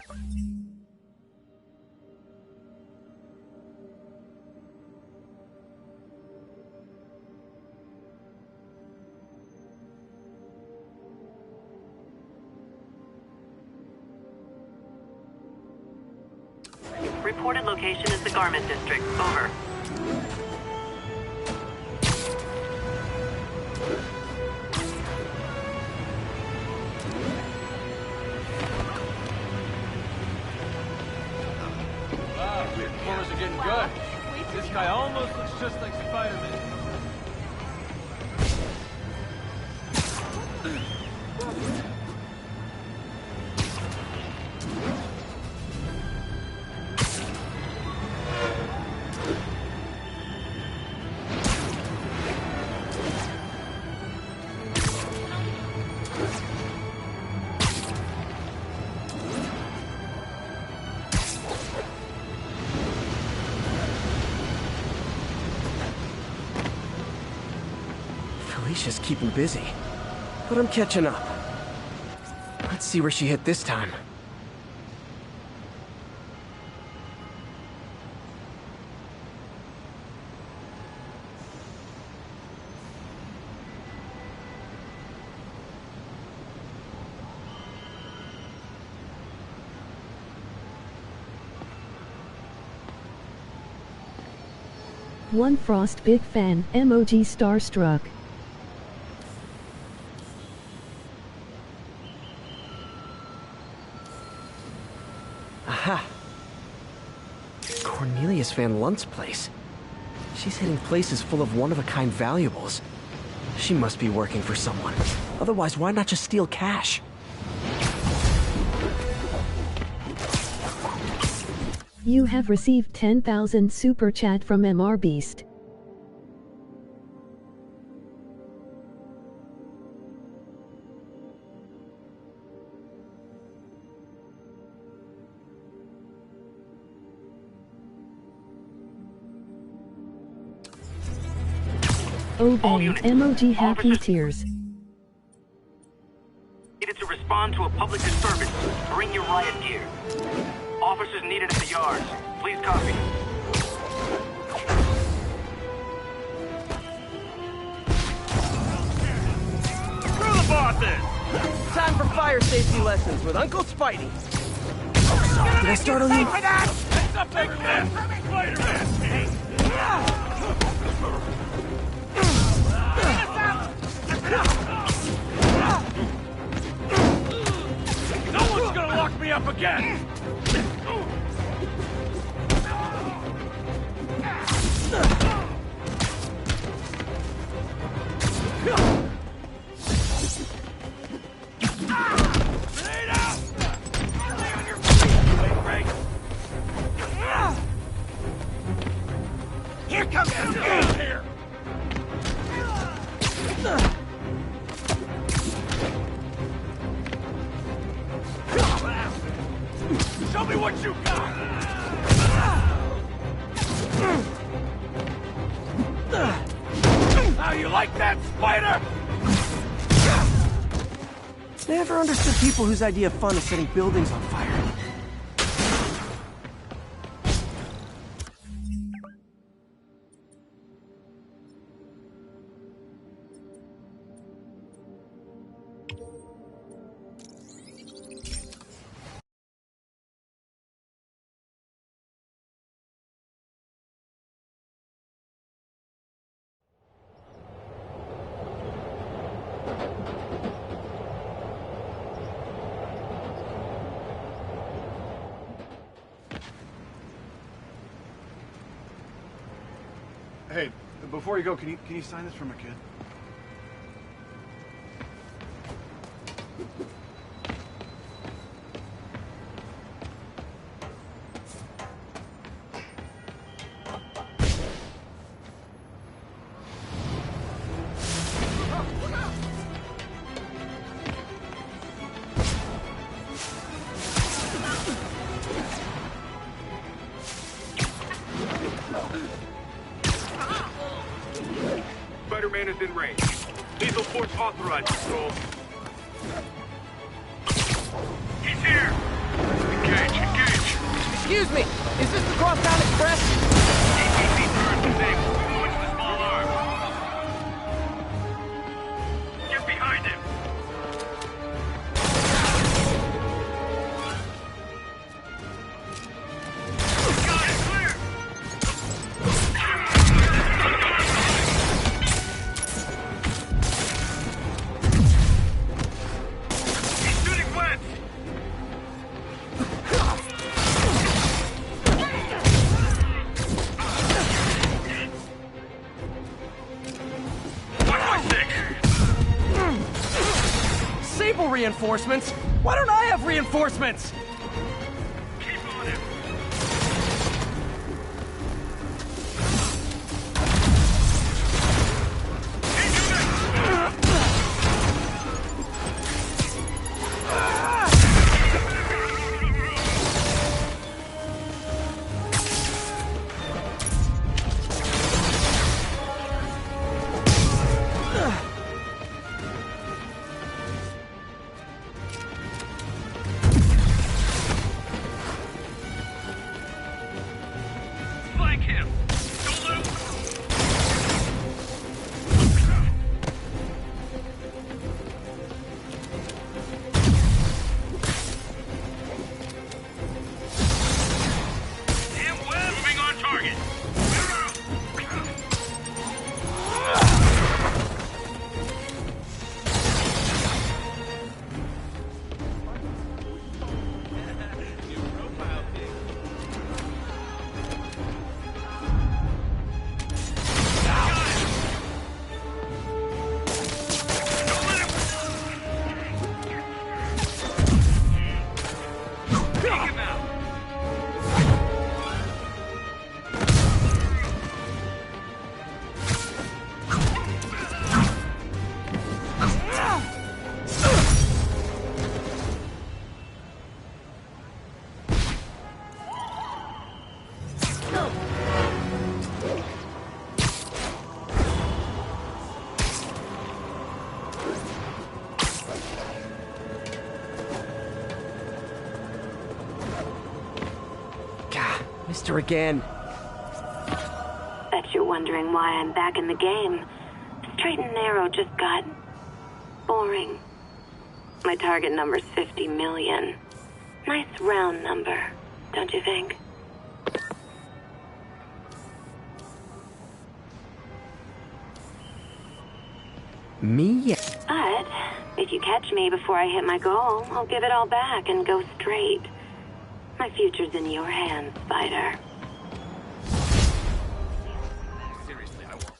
Reported location is the Garment District. Over. Wow, performers are getting good. This guy almost looks just like Spider-Man. Felicia's keeping busy, but I'm catching up. Let's see where she hit this time. One Frost big fan. Emoji starstruck. Aha! Cornelius Van Lunt's place. She's hitting places full of one-of-a-kind valuables. She must be working for someone. Otherwise, why not just steal cash? You have received 10,000 super chat from MR Beast. Oh bang, emoji happy tears. Needed to respond to a public disturbance. Bring your riot gear. Officers needed at the yards. Please copy. Screw the bosses! Time for fire safety lessons with Uncle Spidey. Did I startle you? It's a big mess! Spider-Man! No one's gonna lock me up again! Here comes the here! Show me what you got! How you like that, Spider? Never understood people whose idea of fun is setting buildings on fire. Hey, before you go, can you sign this for my kid? Spider-Man is in range. Lethal force authorized, Patrol. He's here! Engage, engage! Excuse me, is this the Crosstown Express? ATC turret disabled. What's the small arm? Get behind him! Got it, clear! He's shooting west! Sable reinforcements? Why don't I have reinforcements? Keep on him! Flank him! Don't let him... Damn well! Moving on target! Take him out! Gah, missed her again. Bet you're wondering why I'm back in the game. Straight and narrow just got boring. My target number's 50 million. Nice round number, don't you think? Me? But if you catch me before I hit my goal, I'll give it all back and go straight. My future's in your hands, Spider. Seriously, I won't.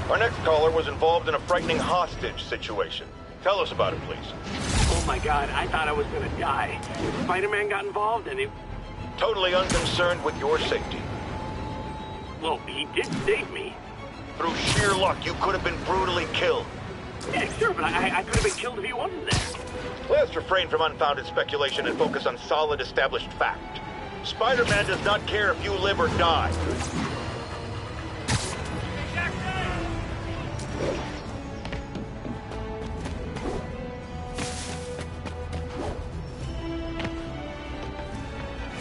Our next caller was involved in a frightening hostage situation. Tell us about it, please. Oh my god, I thought I was gonna die. Spider-Man got involved and it... Totally unconcerned with your safety. Well, he did save me. Through sheer luck, you could have been brutally killed. Yeah, sure, but I could have been killed if he wasn't there. Let's refrain from unfounded speculation and focus on solid, established fact. Spider-Man does not care if you live or die.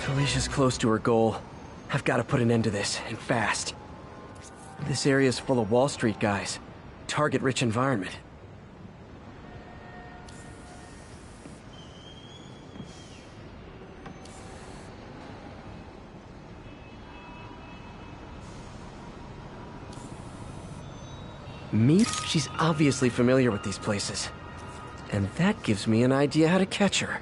Felicia's close to her goal. I've got to put an end to this, and fast. This area's full of Wall Street guys. Target-rich environment. Meet? She's obviously familiar with these places. And that gives me an idea how to catch her.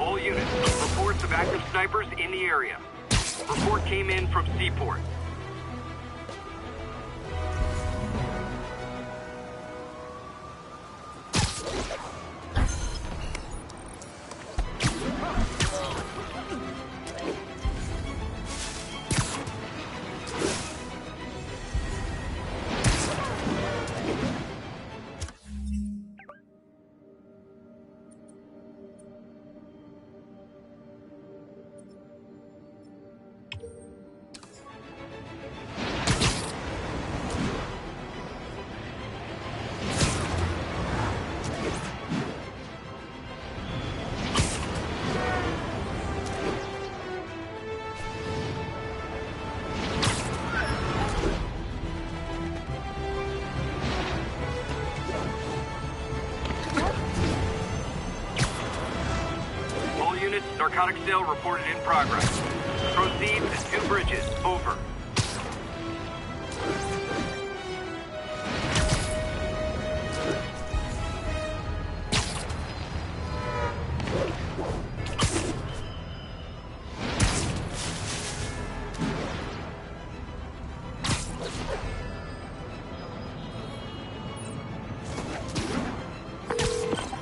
All units, reports of active snipers in the area. Report came in from Seaport. Narcotic sale reported in progress. Proceeds to 2 bridges. Over.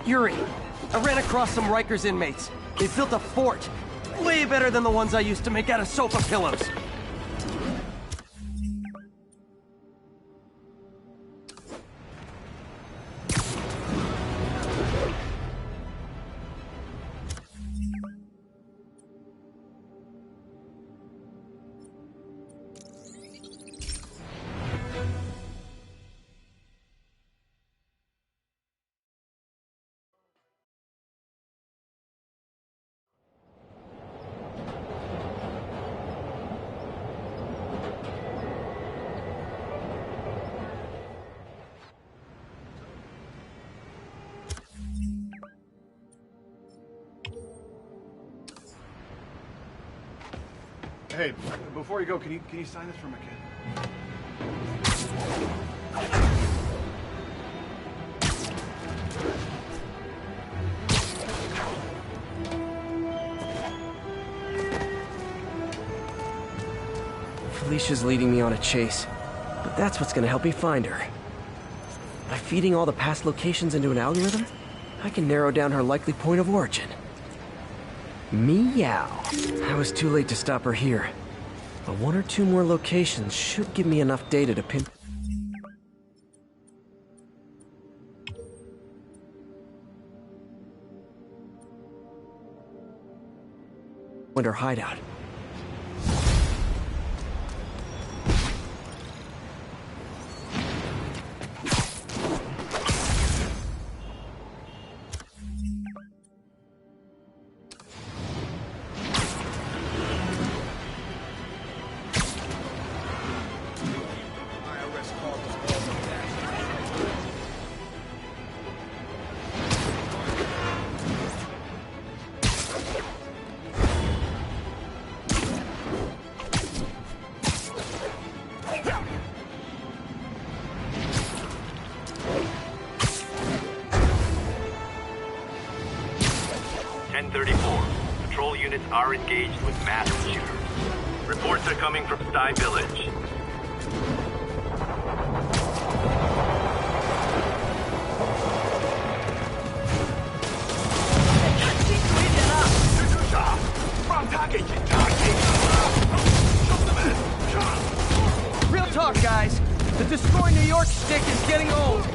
Yuri, I ran across some Rikers inmates. They built a fort. Way better than the ones I used to make out of sofa pillows. Hey, before you go, can you sign this for my kid? Felicia's leading me on a chase, but that's what's gonna help me find her. By feeding all the past locations into an algorithm, I can narrow down her likely point of origin. Meow. I was too late to stop her here. But one or two more locations should give me enough data to pin... her hideout. Patrol units are engaged with masked shooters. Reports are coming from Sty Village. Real talk, guys. The Destroy New York stick is getting old.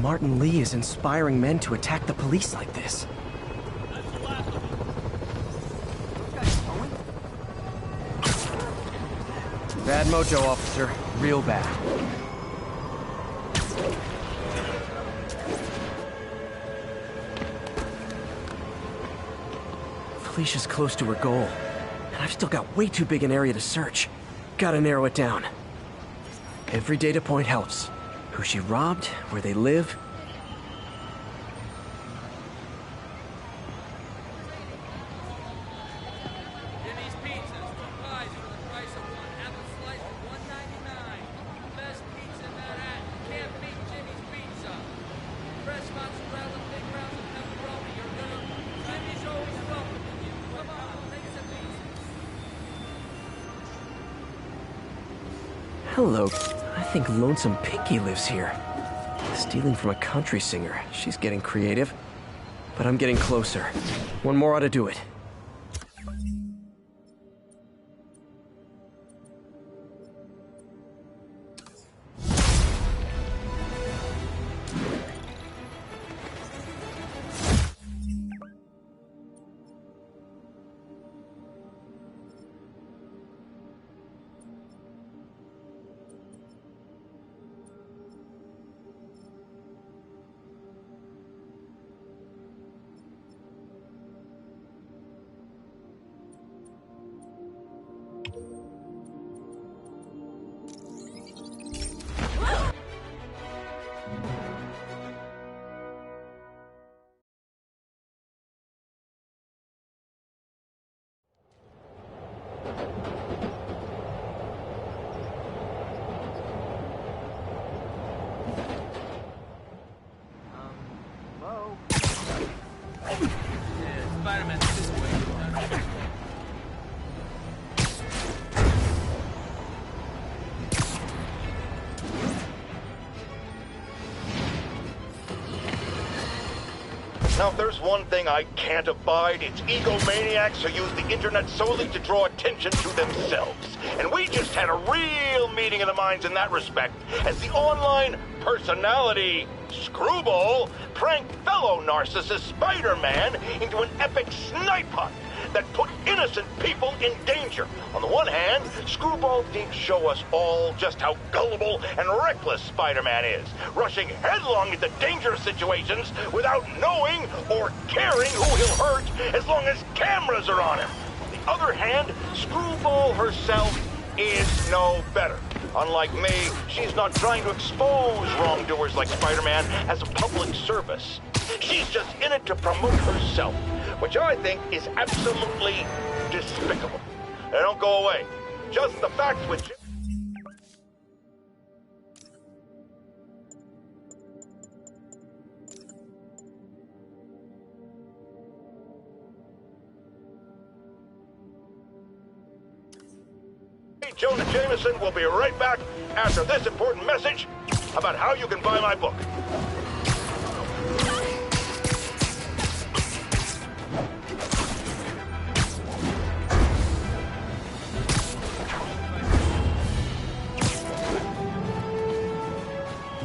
Martin Lee is inspiring men to attack the police like this. Bad mojo, officer. Real bad. Felicia's close to her goal, and I've still got way too big an area to search. Gotta narrow it down. Every data point helps. Who she robbed, where they live. Jimmy's Pizzas, 2 pies for the price of one. Half a slice for $1.99. Best pizza in Manhattan. Can't beat Jimmy's Pizza. Fresh mozzarella, big rounds of pepperoni. You're gonna... Jimmy's always welcome with you. Come on, take us a pizza. Hello. I think Lonesome Pinky lives here. Stealing from a country singer. She's getting creative. But I'm getting closer. One more ought to do it. Spiderman, this way. Now, if there's one thing I can't abide, it's egomaniacs who use the internet solely to draw attention to themselves. And we just had a real meeting of the minds in that respect, as the online personality Screwball pranked fellow narcissist Spider-Man into an epic snipe hunt that put innocent people in danger. On the one hand, Screwball did show us all just how gullible and reckless Spider-Man is, rushing headlong into dangerous situations without knowing or caring who he'll hurt as long as cameras are on him. The other hand, Screwball herself is no better. Unlike me, she's not trying to expose wrongdoers like Spider-Man as a public service. She's just in it to promote herself, which I think is absolutely despicable. Now don't go away. Just the facts which... Jonah Jameson will be right back after this important message about how you can buy my book.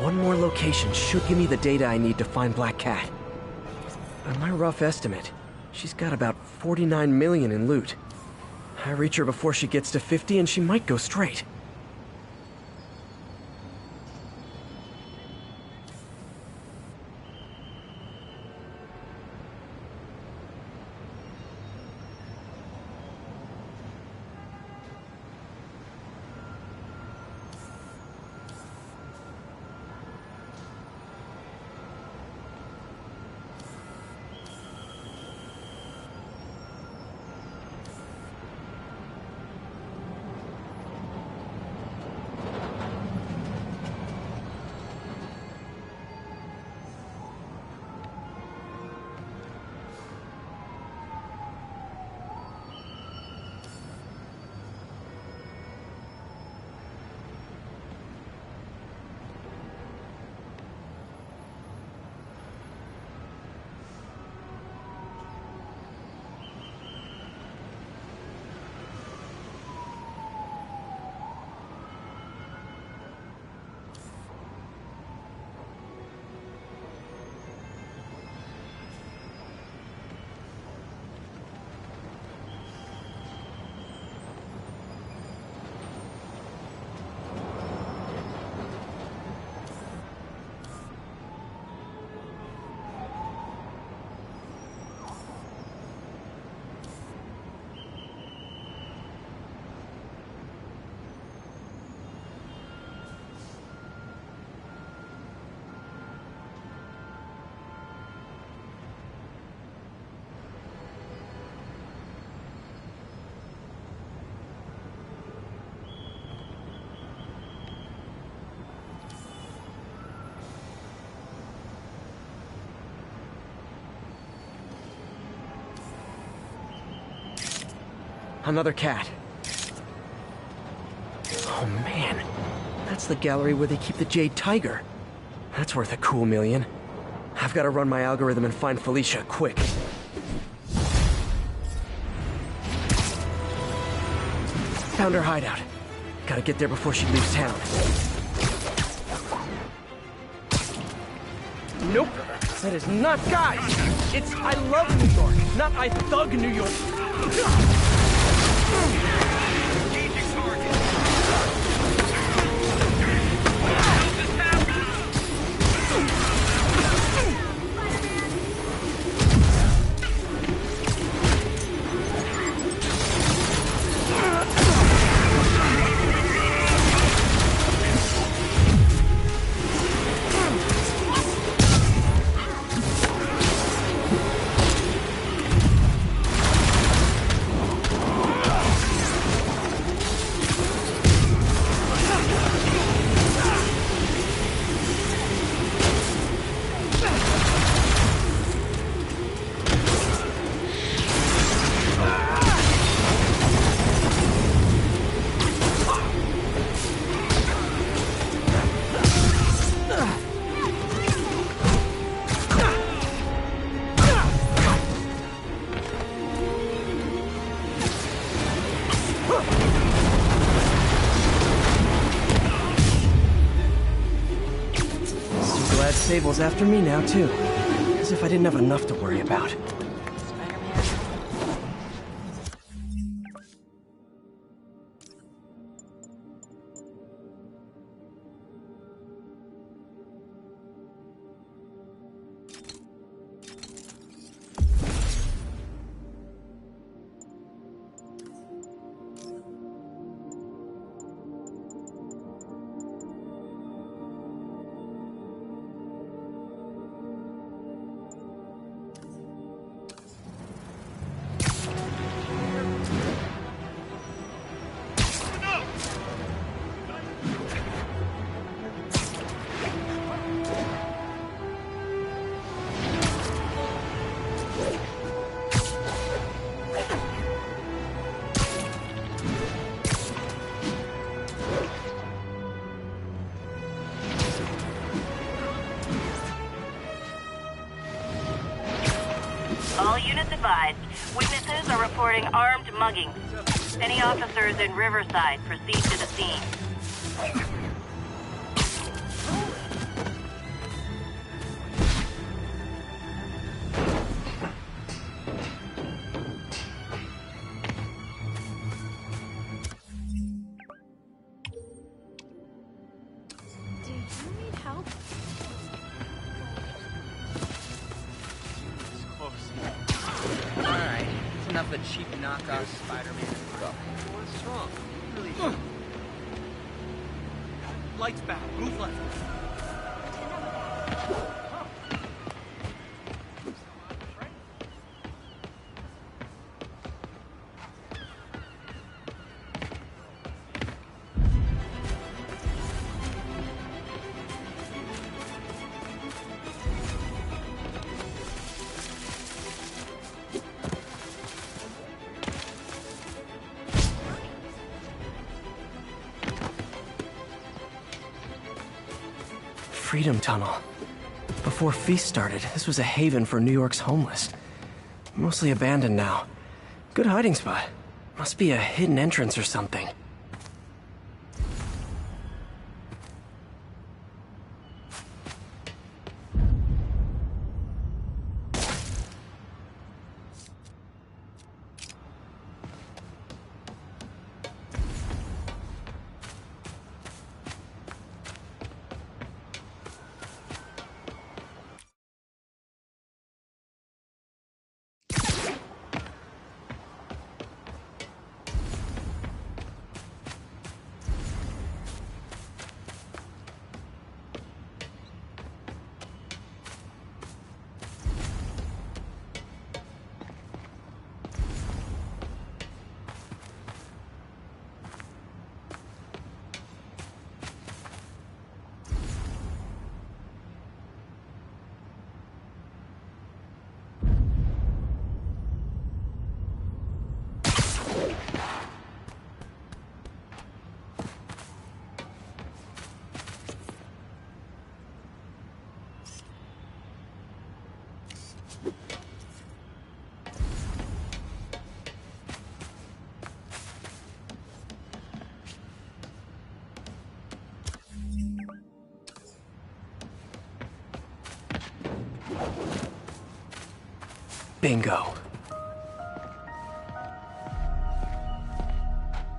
One more location should give me the data I need to find Black Cat. By my rough estimate, she's got about 49 million in loot. I reach her before she gets to 50 and she might go straight. Another cat. Oh man, that's the gallery where they keep the Jade Tiger. That's worth a cool million. I've got to run my algorithm and find Felicia, quick. Found her hideout. Gotta get there before she leaves town. Nope, that is not guys. It's I love New York, not I thug New York. Sable's after me now, too. As if I didn't have enough to worry about. Units advised. Witnesses are reporting armed muggings. Any officers in Riverside proceed to the scene. Alright, it's enough of cheap knockoff Spiderman. What's wrong? Really? Lights back. Move left. Freedom Tunnel. Before Feast started, this was a haven for New York's homeless. Mostly abandoned now. Good hiding spot. Must be a hidden entrance or something. Bingo.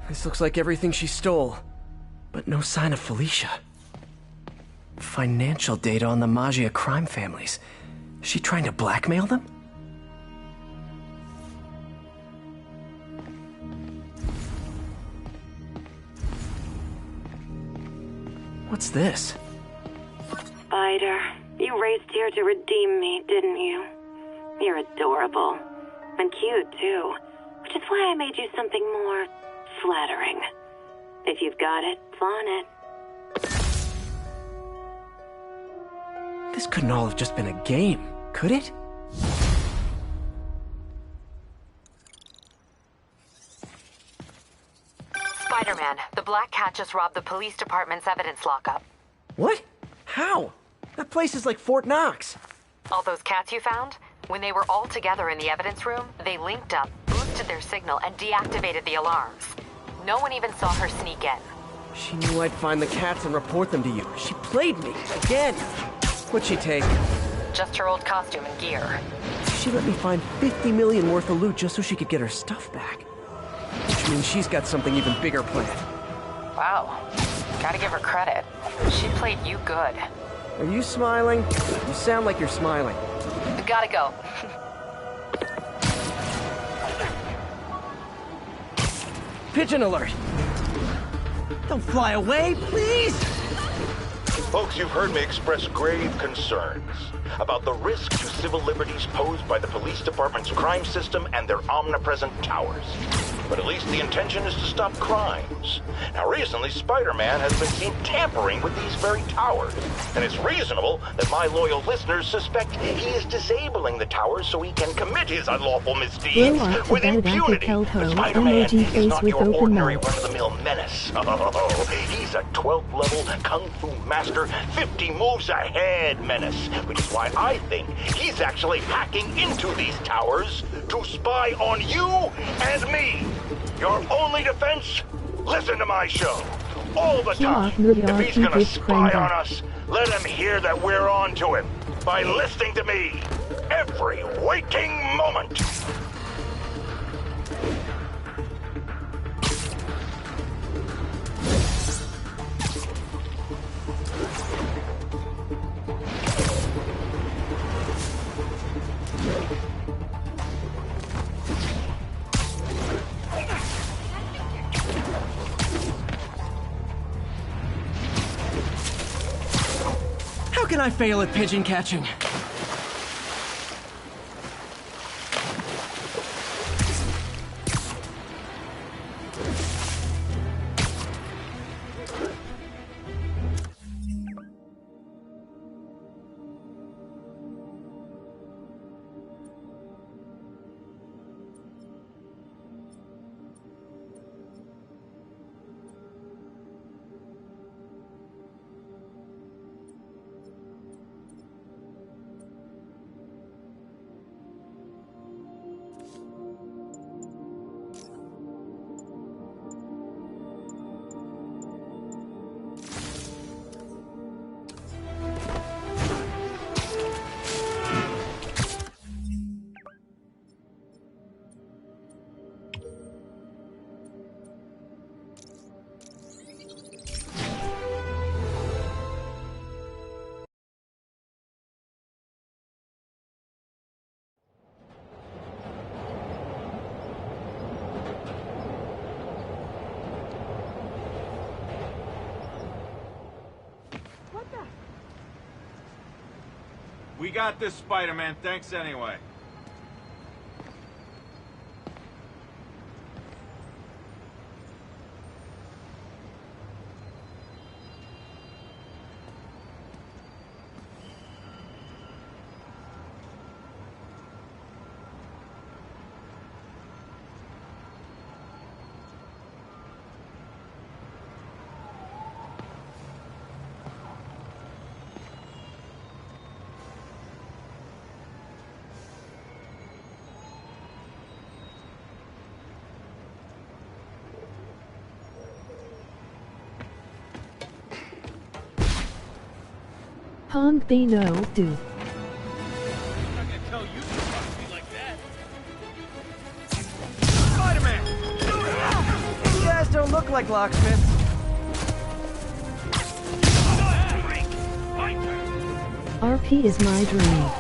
This looks like everything she stole. But no sign of Felicia. Financial data on the Maggia crime families. Is she trying to blackmail them? What's this? Spider, you raced here to redeem me, didn't you? You're adorable. And cute, too. Which is why I made you something more flattering. If you've got it, flaunt it. This couldn't all have just been a game, could it? Spider-Man, the Black Cat just robbed the police department's evidence lockup. What? How? That place is like Fort Knox. All those cats you found? When they were all together in the evidence room, they linked up, boosted their signal, and deactivated the alarms. No one even saw her sneak in. She knew I'd find the cats and report them to you. She played me, again. What'd she take? Just her old costume and gear. She let me find 50 million worth of loot just so she could get her stuff back. Which means she's got something even bigger planned. Wow. Gotta give her credit. She played you good. Are you smiling? You sound like you're smiling. Gotta go. Pigeon alert! Don't fly away, please! Folks, you've heard me express grave concerns about the risk to civil liberties posed by the police department's crime system and their omnipresent towers. But at least the intention is to stop crimes. Now, recently, Spider-Man has been seen tampering with these very towers. And it's reasonable that my loyal listeners suspect he is disabling the towers so he can commit his unlawful misdeeds with impunity. But Spider-Man is not your ordinary run-of-the-mill menace. Oh, he's a 12th level Kung Fu master, 50 moves ahead menace, which is why why I think he's actually hacking into these towers to spy on you and me. Your only defense? Listen to my show. All the time. If he's gonna spy on us, let him hear that we're on to him by listening to me every waking moment. How can I fail at pigeon catching? We got this, Spider-Man. Thanks anyway. Hong they know do. I'm not gonna tell you to talk to me like that. Spider-Man! You guys don't look like locksmiths. RP is my dream.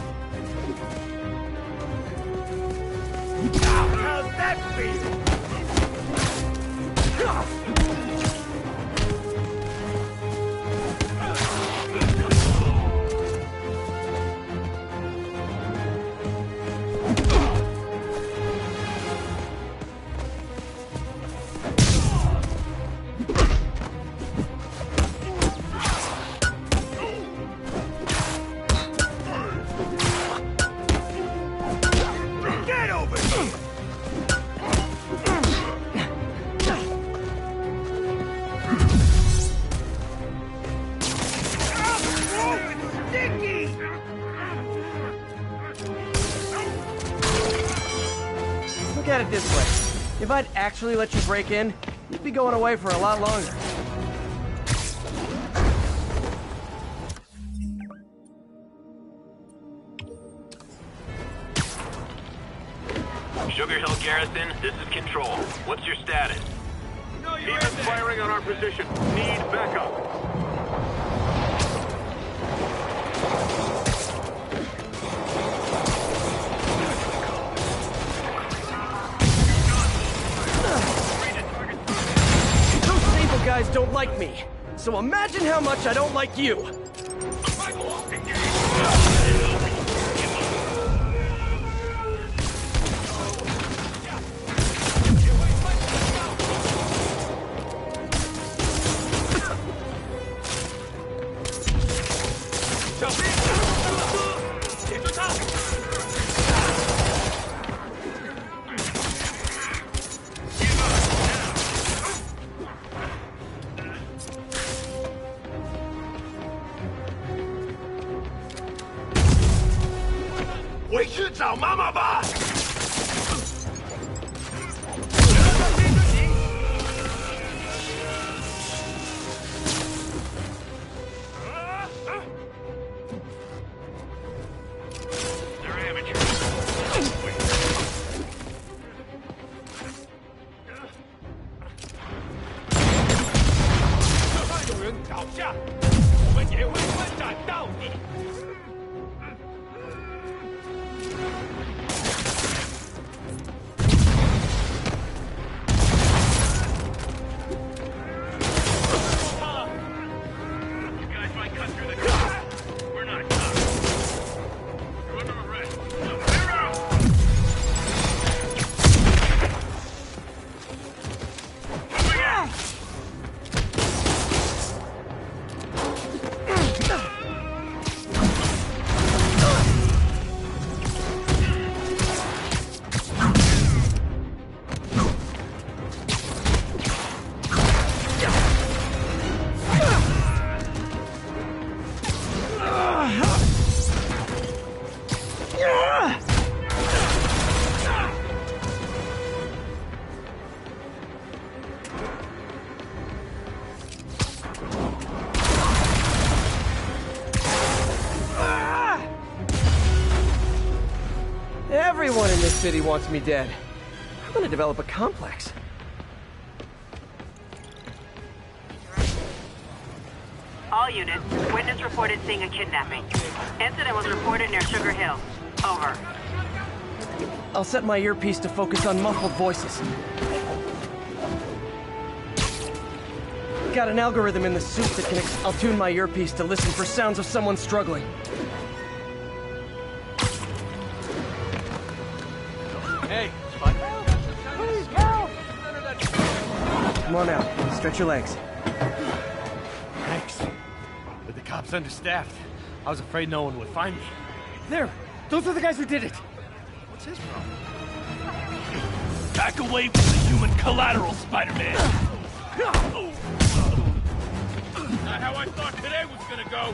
How's that feel? Look at it this way. If I'd actually let you break in, you'd be going away for a lot longer. Sugar Hill Garrison, this is Control. What's your status? Demons firing on our position. Need backup. Those Sable guys don't like me, so imagine how much I don't like you. city wants me dead. I'm gonna develop a complex. All units, witness reported seeing a kidnapping. Incident was reported near Sugar Hill. Over. I'll set my earpiece to focus on muffled voices. Got an algorithm in the suit that can I'll tune my earpiece to listen for sounds of someone struggling. Hey, Spiderman. Please help! Come on out. Stretch your legs. Thanks. But the cops understaffed. I was afraid no one would find me. There! Those are the guys who did it! What's his problem? Back away from the human collateral, Spider-Man! Not how I thought today was gonna go!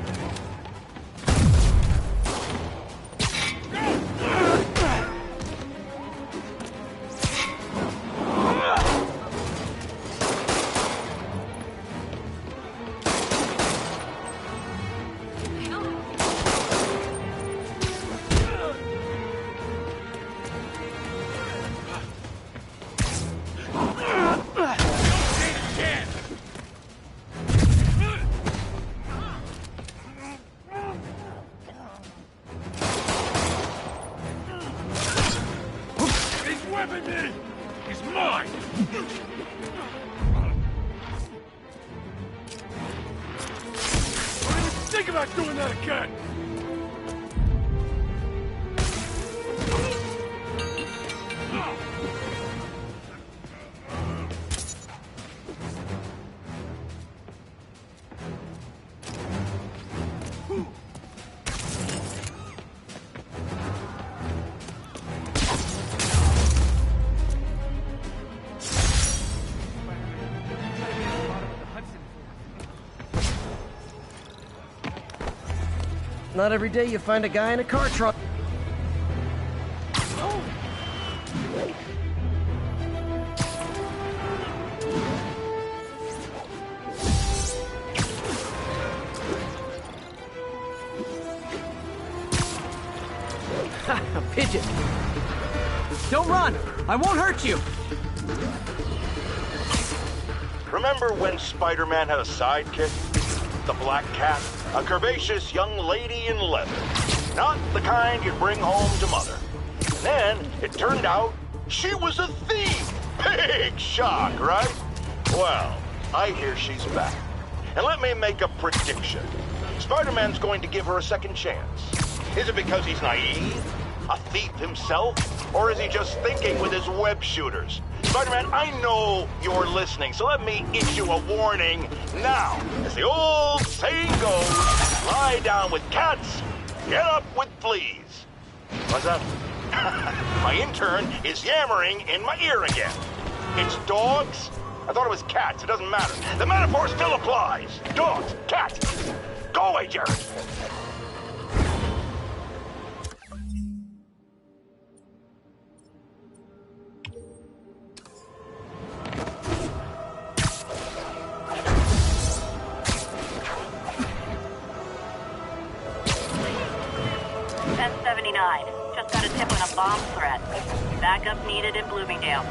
Think about doing that again! Not every day you find a guy in a car trunk. A pigeon. Don't run! I won't hurt you! Remember when Spider-Man had a sidekick? The Black Cat? A curvaceous young lady in leather. Not the kind you'd bring home to mother. Then, it turned out, she was a thief! Big shock, right? Well, I hear she's back. And let me make a prediction. Spider-Man's going to give her a second chance. Is it because he's naive? A thief himself? Or is he just thinking with his web shooters? Spider-Man, I know you're listening, so let me issue a warning now. As the old saying goes, lie down with cats, get up with fleas. What's that? My intern is yammering in my ear again. It's dogs? I thought it was cats. It doesn't matter. The metaphor still applies. Dogs, cats. Go away, Jared. Just got a tip on a bomb threat. Backup needed in Bloomingdale.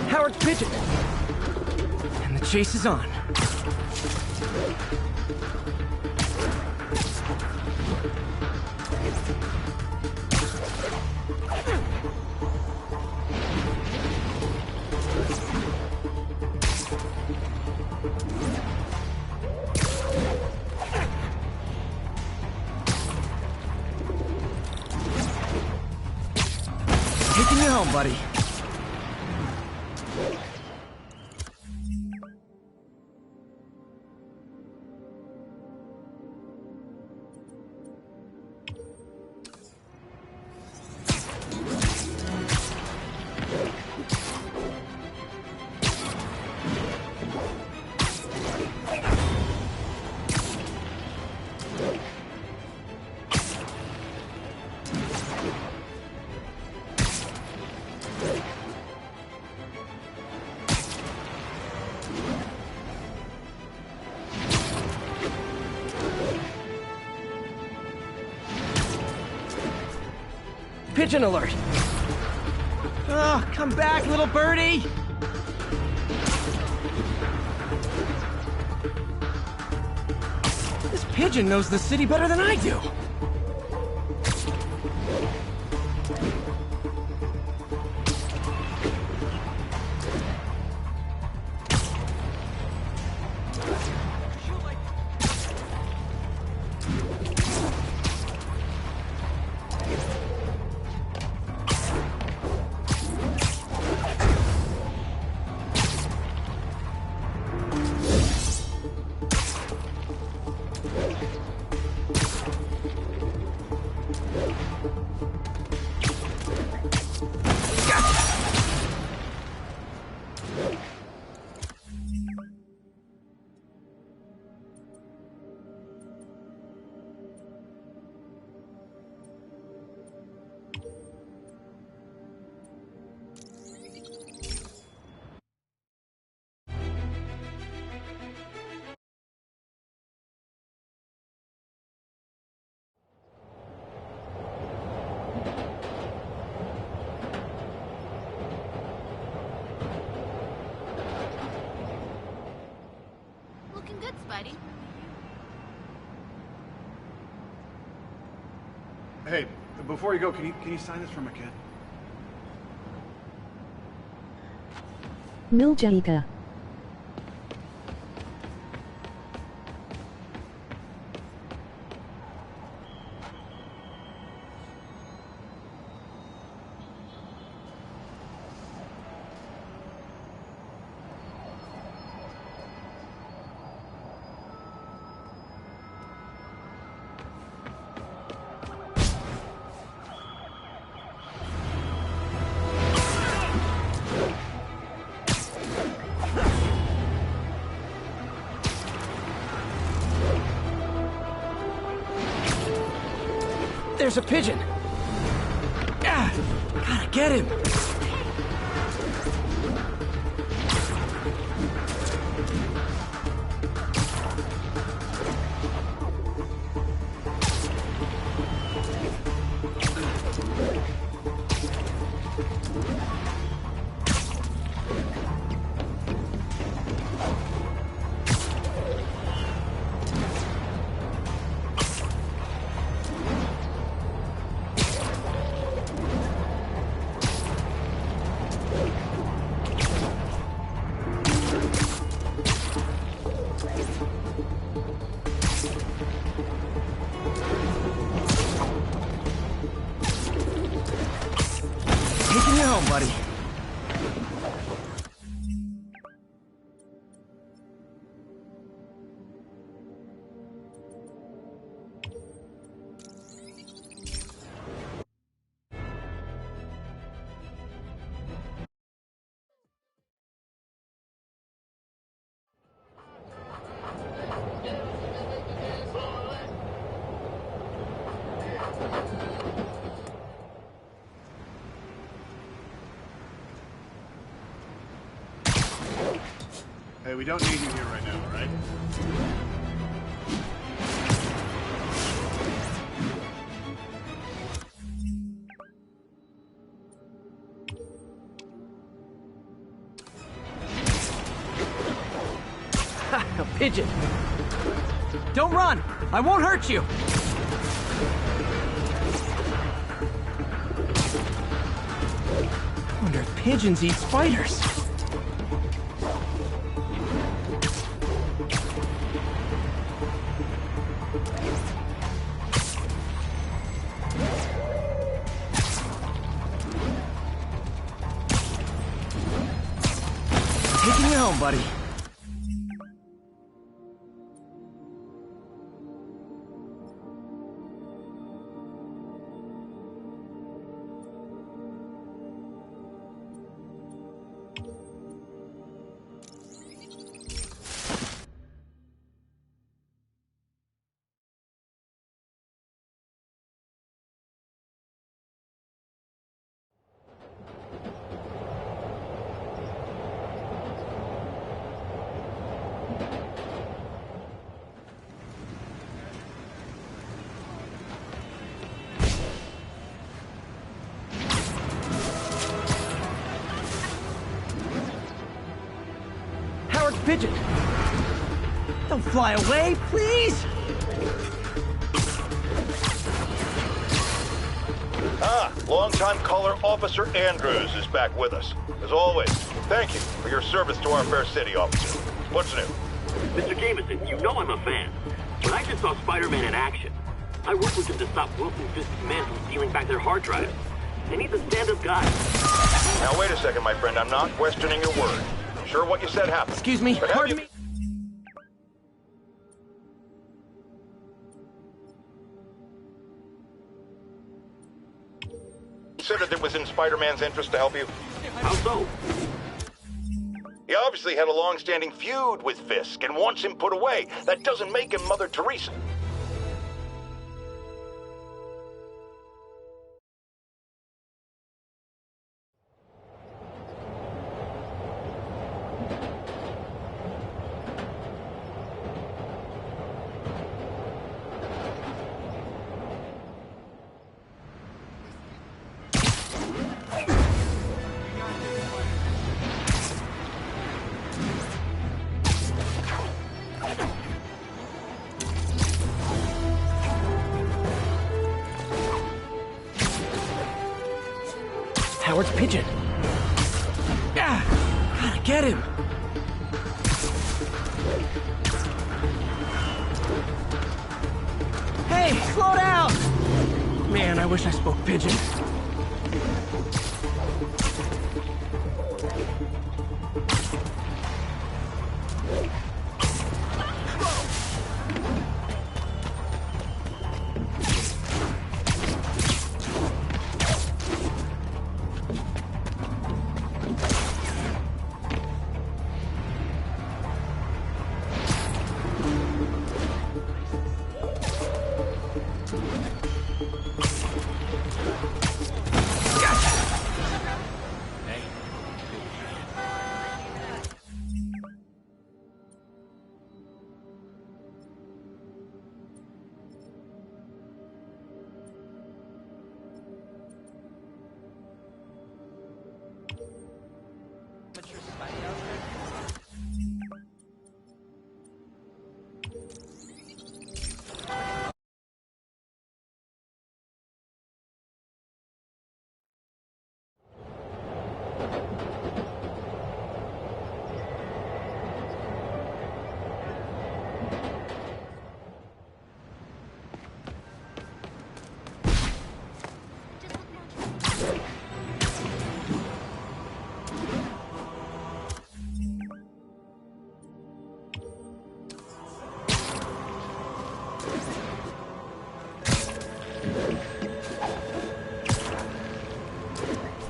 Howard Pigeon! And the chase is on. Taking you home, buddy. pigeon alert! Oh, come back, little birdie! This pigeon knows the city better than I do! Looking good, Spidey. Hey, before you go, can you sign this for my kid? Miljaiga. There's a pigeon! Ah, gotta get him! Taking you home, buddy. Hey, we don't need you here right now, all right? Ha! A pigeon! Don't run! I won't hurt you! I wonder if pigeons eat spiders. Taking you home, buddy. Pigeon! Don't fly away, please! Longtime caller Officer Andrews is back with us. As always, thank you for your service to our fair city, officer. What's new? Mr. Jameson, you know I'm a fan. But I just saw Spider-Man in action. I worked with him to stop Wilson Fisk's men from stealing back their hard drive. And he's a stand-up guy. Now wait a second, my friend. I'm not questioning your word. I'm sure what you said happened. Excuse me, pardon me. Considered it was in Spider-Man's interest to help you? How so? He obviously had a long-standing feud with Fisk and wants him put away. That doesn't make him Mother Teresa. Howard's pigeon. Gotta get him. Hey, slow down! Man, I wish I spoke pigeon.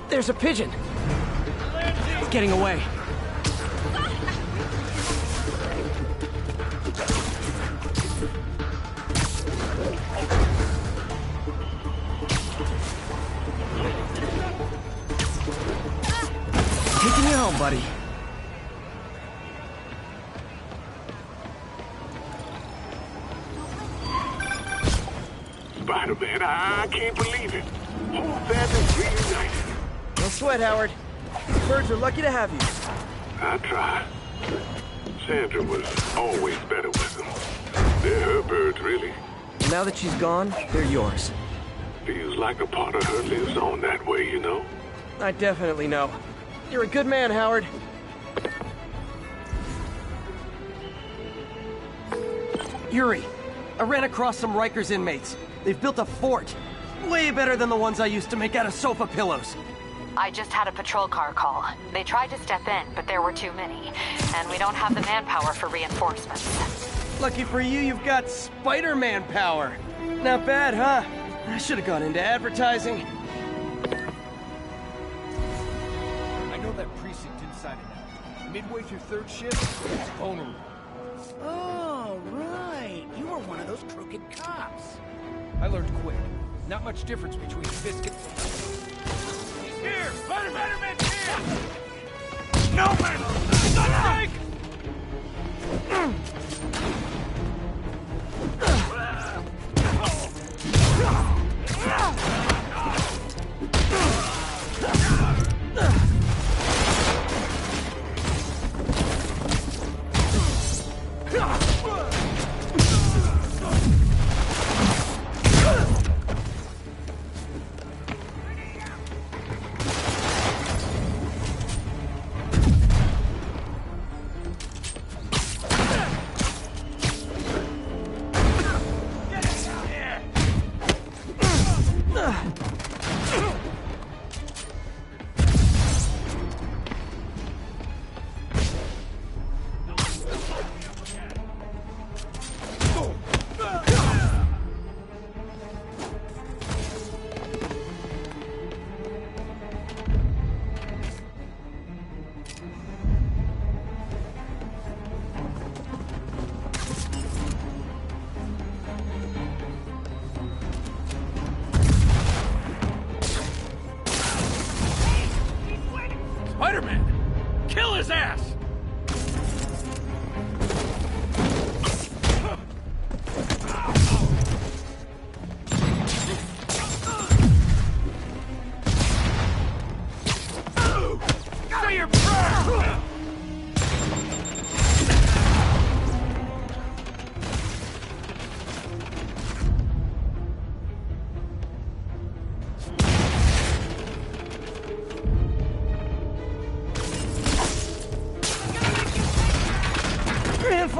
There's a pigeon. It's getting away. Taking you home, buddy. Spider-Man, I can't believe it. Whole family's reunited. No sweat, Howard. These birds are lucky to have you. I try. Sandra was always better with them. They're her birds, really. Now that she's gone, they're yours. Feels like a part of her lives on that way, you know? I definitely know. You're a good man, Howard. Yuri, I ran across some Rikers inmates. They've built a fort. Way better than the ones I used to make out of sofa pillows. I just had a patrol car call. They tried to step in, but there were too many. And we don't have the manpower for reinforcements. Lucky for you, you've got Spider-Man power. Not bad, huh? I should have gone into advertising. I know that precinct inside and out. Midway through third shift, it's vulnerable. Oh, right. You were one of those crooked cops. I learned quick. Not much difference between Fisk and... He's here! Spider-Man's here! No man! Strike!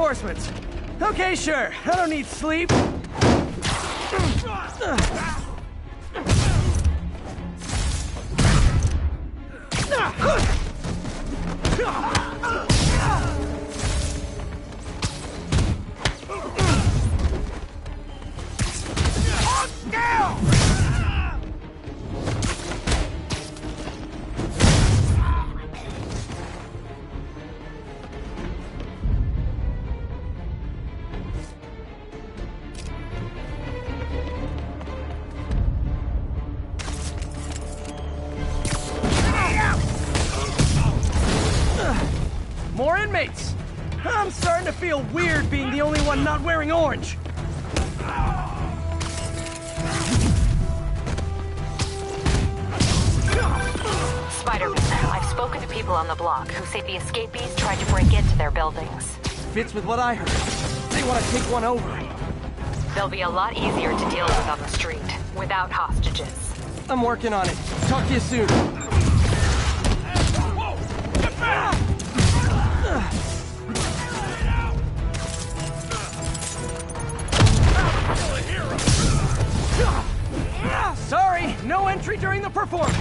reinforcements. Okay, sure. I don't need sleep. More inmates! I'm starting to feel weird being the only one not wearing orange. Spiderman, I've spoken to people on the block who say the escapees tried to break into their buildings. Fits with what I heard. They want to take one over. They'll be a lot easier to deal with on the street, without hostages. I'm working on it. Talk to you soon. Sorry, no entry during the performance.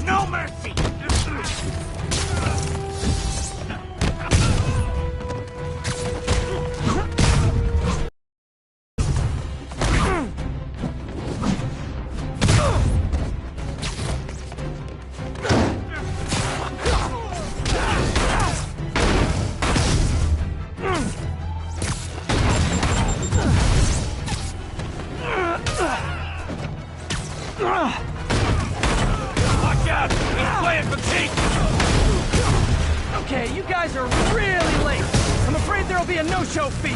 No mercy! Watch out! He's playing for keeps! Okay, you guys are really late. I'm afraid there'll be a no-show fee.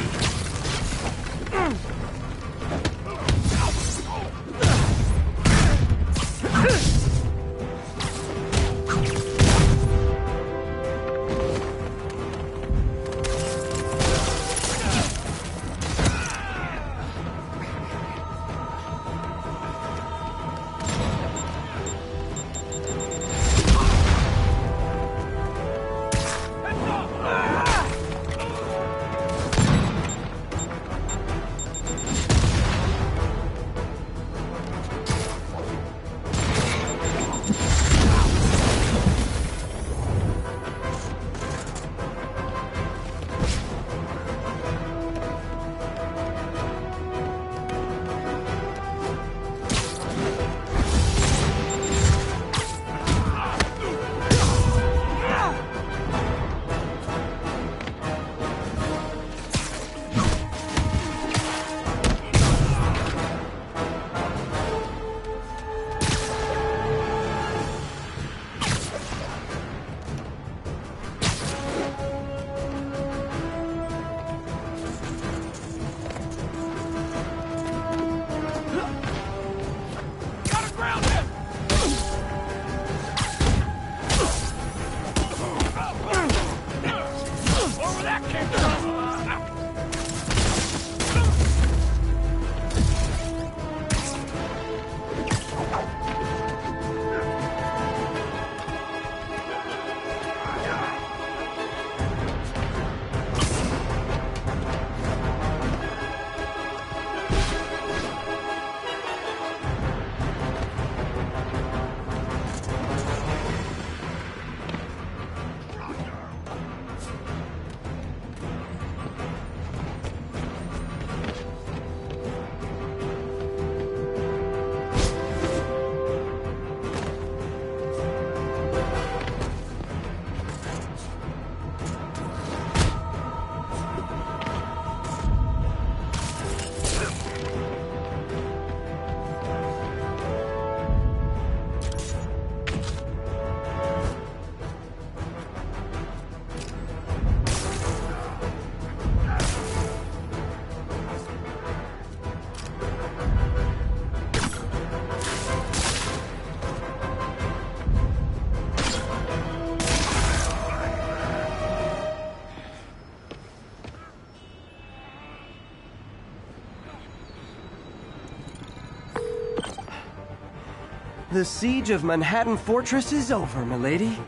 The siege of Manhattan Fortress is over, milady.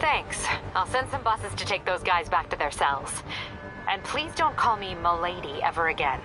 Thanks. I'll send some buses to take those guys back to their cells. And please don't call me Milady ever again.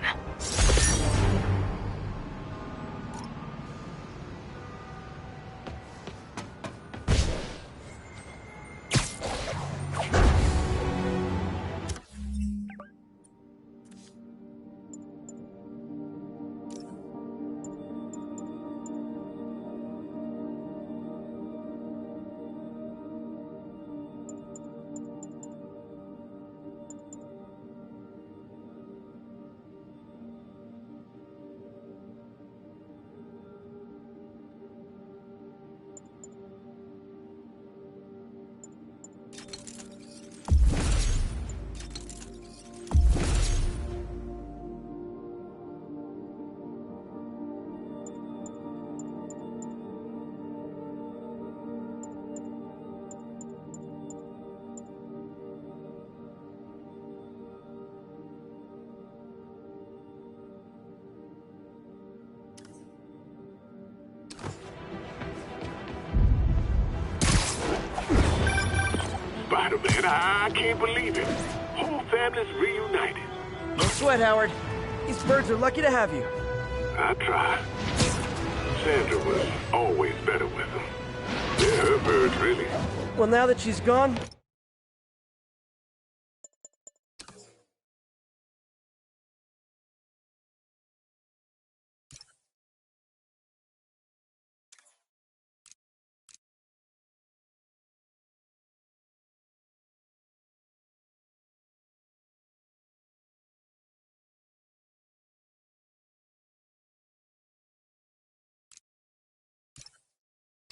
Spider-Man, I can't believe it. Whole family's reunited. No sweat, Howard. These birds are lucky to have you. I try. Sandra was always better with them. They're her birds, really. Well, now that she's gone...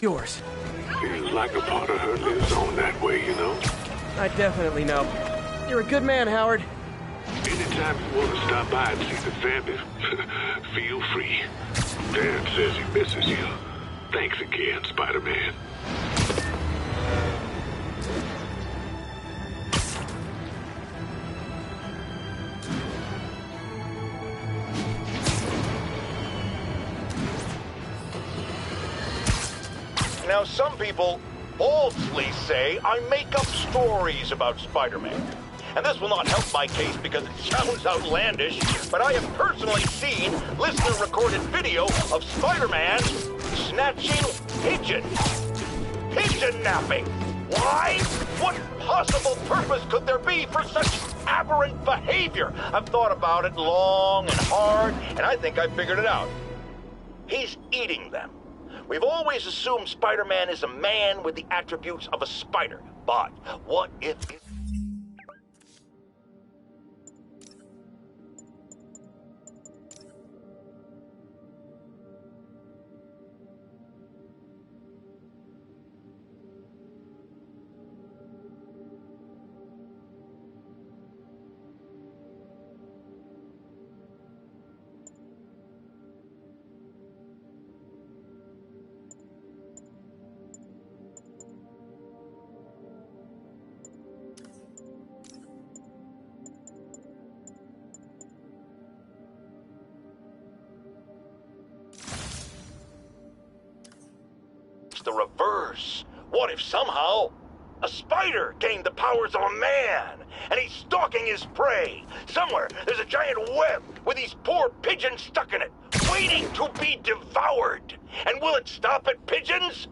yours. Feels like a part of her lives on that way, you know? I definitely know. You're a good man, Howard. Anytime you want to stop by and see the family, feel free. Dan says he misses you. Thanks again, Spider-Man. Now, some people falsely say I make up stories about Spider-Man. And this will not help my case because it sounds outlandish, but I have personally seen listener-recorded video of Spider-Man snatching pigeons. Pigeon napping. Why? What possible purpose could there be for such aberrant behavior? I've thought about it long and hard, and I think I figured it out. He's eating them. We've always assumed Spider-Man is a man with the attributes of a spider. But what if... the reverse? What if somehow a spider gained the powers of a man and he's stalking his prey? Somewhere there's a giant web with these poor pigeons stuck in it, waiting to be devoured. And will it stop at pigeons?